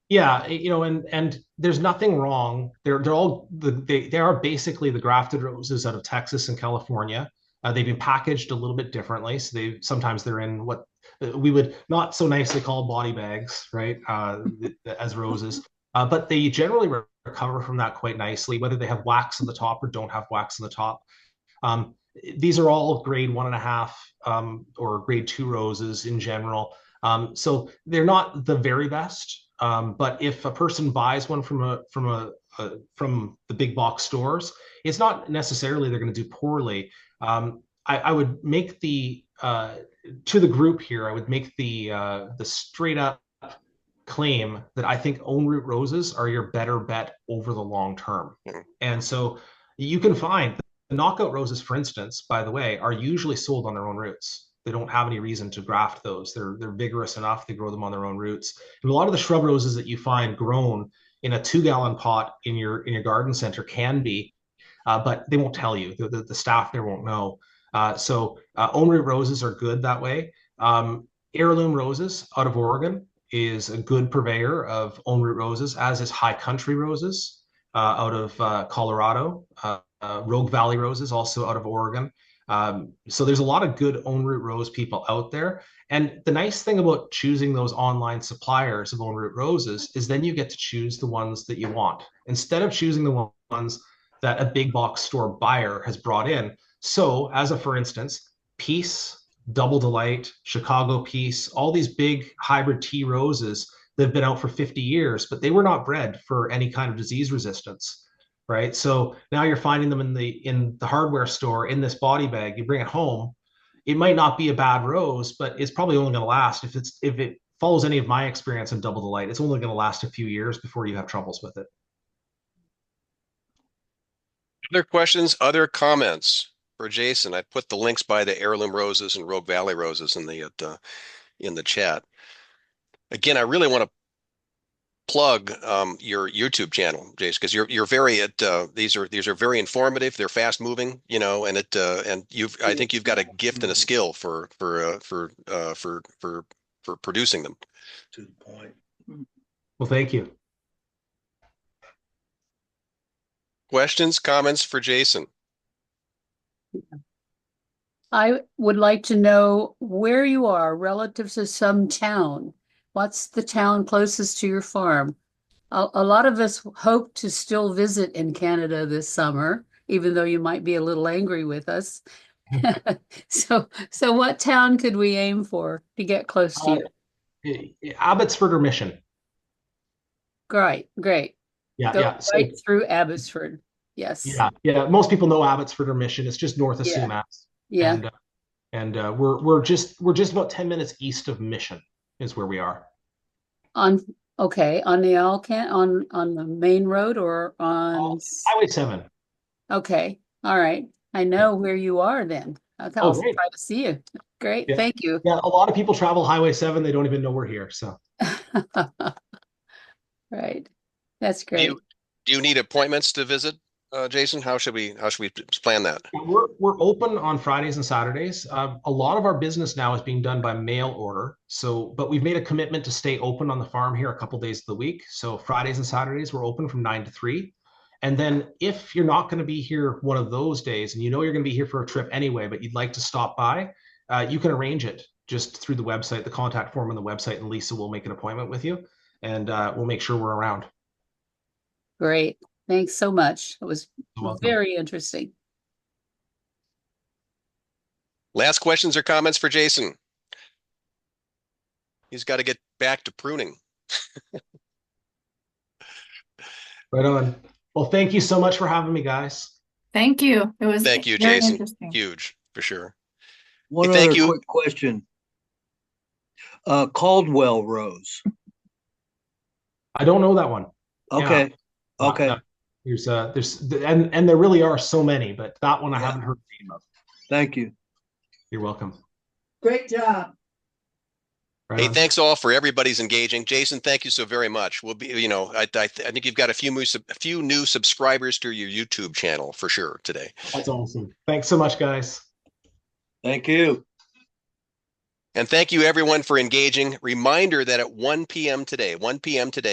Yeah, and there's nothing wrong. They are basically the grafted roses out of Texas and California. They've been packaged a little bit differently, so sometimes they're in what we would not so nicely call body bags, right, as roses. But they generally recover from that quite nicely, whether they have wax on the top or don't have wax on the top. These are all grade 1.5 or grade 2 roses in general. So they're not the very best. But if a person buys one from the big box stores, it's not necessarily they're going to do poorly. I would make to the group here, I would make the straight up claim that I think own root roses are your better bet over the long term. And so you can find the knockout roses, for instance, by the way, are usually sold on their own roots. They don't have any reason to graft those. They're vigorous enough. They grow them on their own roots. And a lot of the shrub roses that you find grown in a 2-gallon pot in your garden center can be, but they won't tell you. The staff there won't know. So own root roses are good that way. Heirloom Roses out of Oregon is a good purveyor of own root roses, as is High Country Roses out of Colorado. Rogue Valley Roses also out of Oregon. So there's a lot of good own root rose people out there. And the nice thing about choosing those online suppliers of own root roses is then you get to choose the ones that you want, instead of choosing the ones that a big box store buyer has brought in. So for instance, Peace, Double Delight, Chicago Peace, all these big hybrid tea roses that have been out for 50 years, but they were not bred for any kind of disease resistance. Right. So now you're finding them in the hardware store in this body bag. You bring it home. It might not be a bad rose, but it's probably only going to last, if it follows any of my experience in Double Delight, it's only going to last a few years before you have troubles with it. Other questions, other comments for Jason? I put the links by the Heirloom Roses and Rogue Valley Roses in the chat. Again, I really want to plug your YouTube channel, Jason, because you're very these are very informative. They're fast moving, and I think you've got a gift and a skill for producing them. To the point. Well, thank you. Questions, comments for Jason? I would like to know where you are relative to some town. What's the town closest to your farm? A lot of us hope to still visit in Canada this summer, even though you might be a little angry with us. So what town could we aim for to get close to you? Abbotsford or Mission. Great. Yeah, Go yeah. So, right through Abbotsford. Yes. yeah. Most people know Abbotsford or Mission. It's just north of Yeah. Sumas. Yeah. And we're just about 10 minutes east of Mission is where we are. On the on the main road or on Highway 7. Okay. All right. I know where you are then. I'll Great. try to see you. Great. Yeah. Thank you. Yeah, a lot of people travel Highway 7. They don't even know we're here. So Right. That's Do great. you need appointments to visit, Jason? How should we plan that? we're open on Fridays and Saturdays. A lot of our business now is being done by mail order. But we've made a commitment to stay open on the farm here a couple days of the week. So Fridays and Saturdays we're open from 9 to 3. And then if you're not going to be here one of those days, and you know you're going to be here for a trip anyway, but you'd like to stop by, you can arrange it just through the website, the contact form on the website, and Lisa will make an appointment with you, and we'll make sure we're around. Great. Thanks so much. It was welcome. very interesting. Last questions or comments for Jason? He's got to get back to pruning. Right on. Well, thank you so much for having me, guys. Thank you. It was Thank you, very Jason. interesting. Huge, for sure. One Hey, thank other you. quick question. Caldwell Rose. I don't know that one. Okay. Yeah. Okay. There's and there really are so many, but that one I haven't heard the name of. Thank you. You're welcome. Great job. Right Hey, on. thanks all for everybody's engaging. Jason, thank you so very much. We'll be, I think you've got a few new subscribers to your YouTube channel for sure today. That's awesome. Thanks so much, guys. Thank you. And thank you everyone for engaging. Reminder that at 1 p.m. today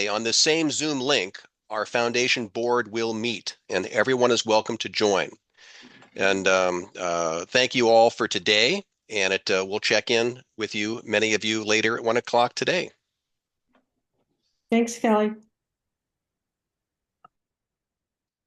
on the same Zoom link, our foundation board will meet and everyone is welcome to join. And thank you all for today. And we'll check in with you, many of you later at 1 o'clock today. Thanks, Kelly.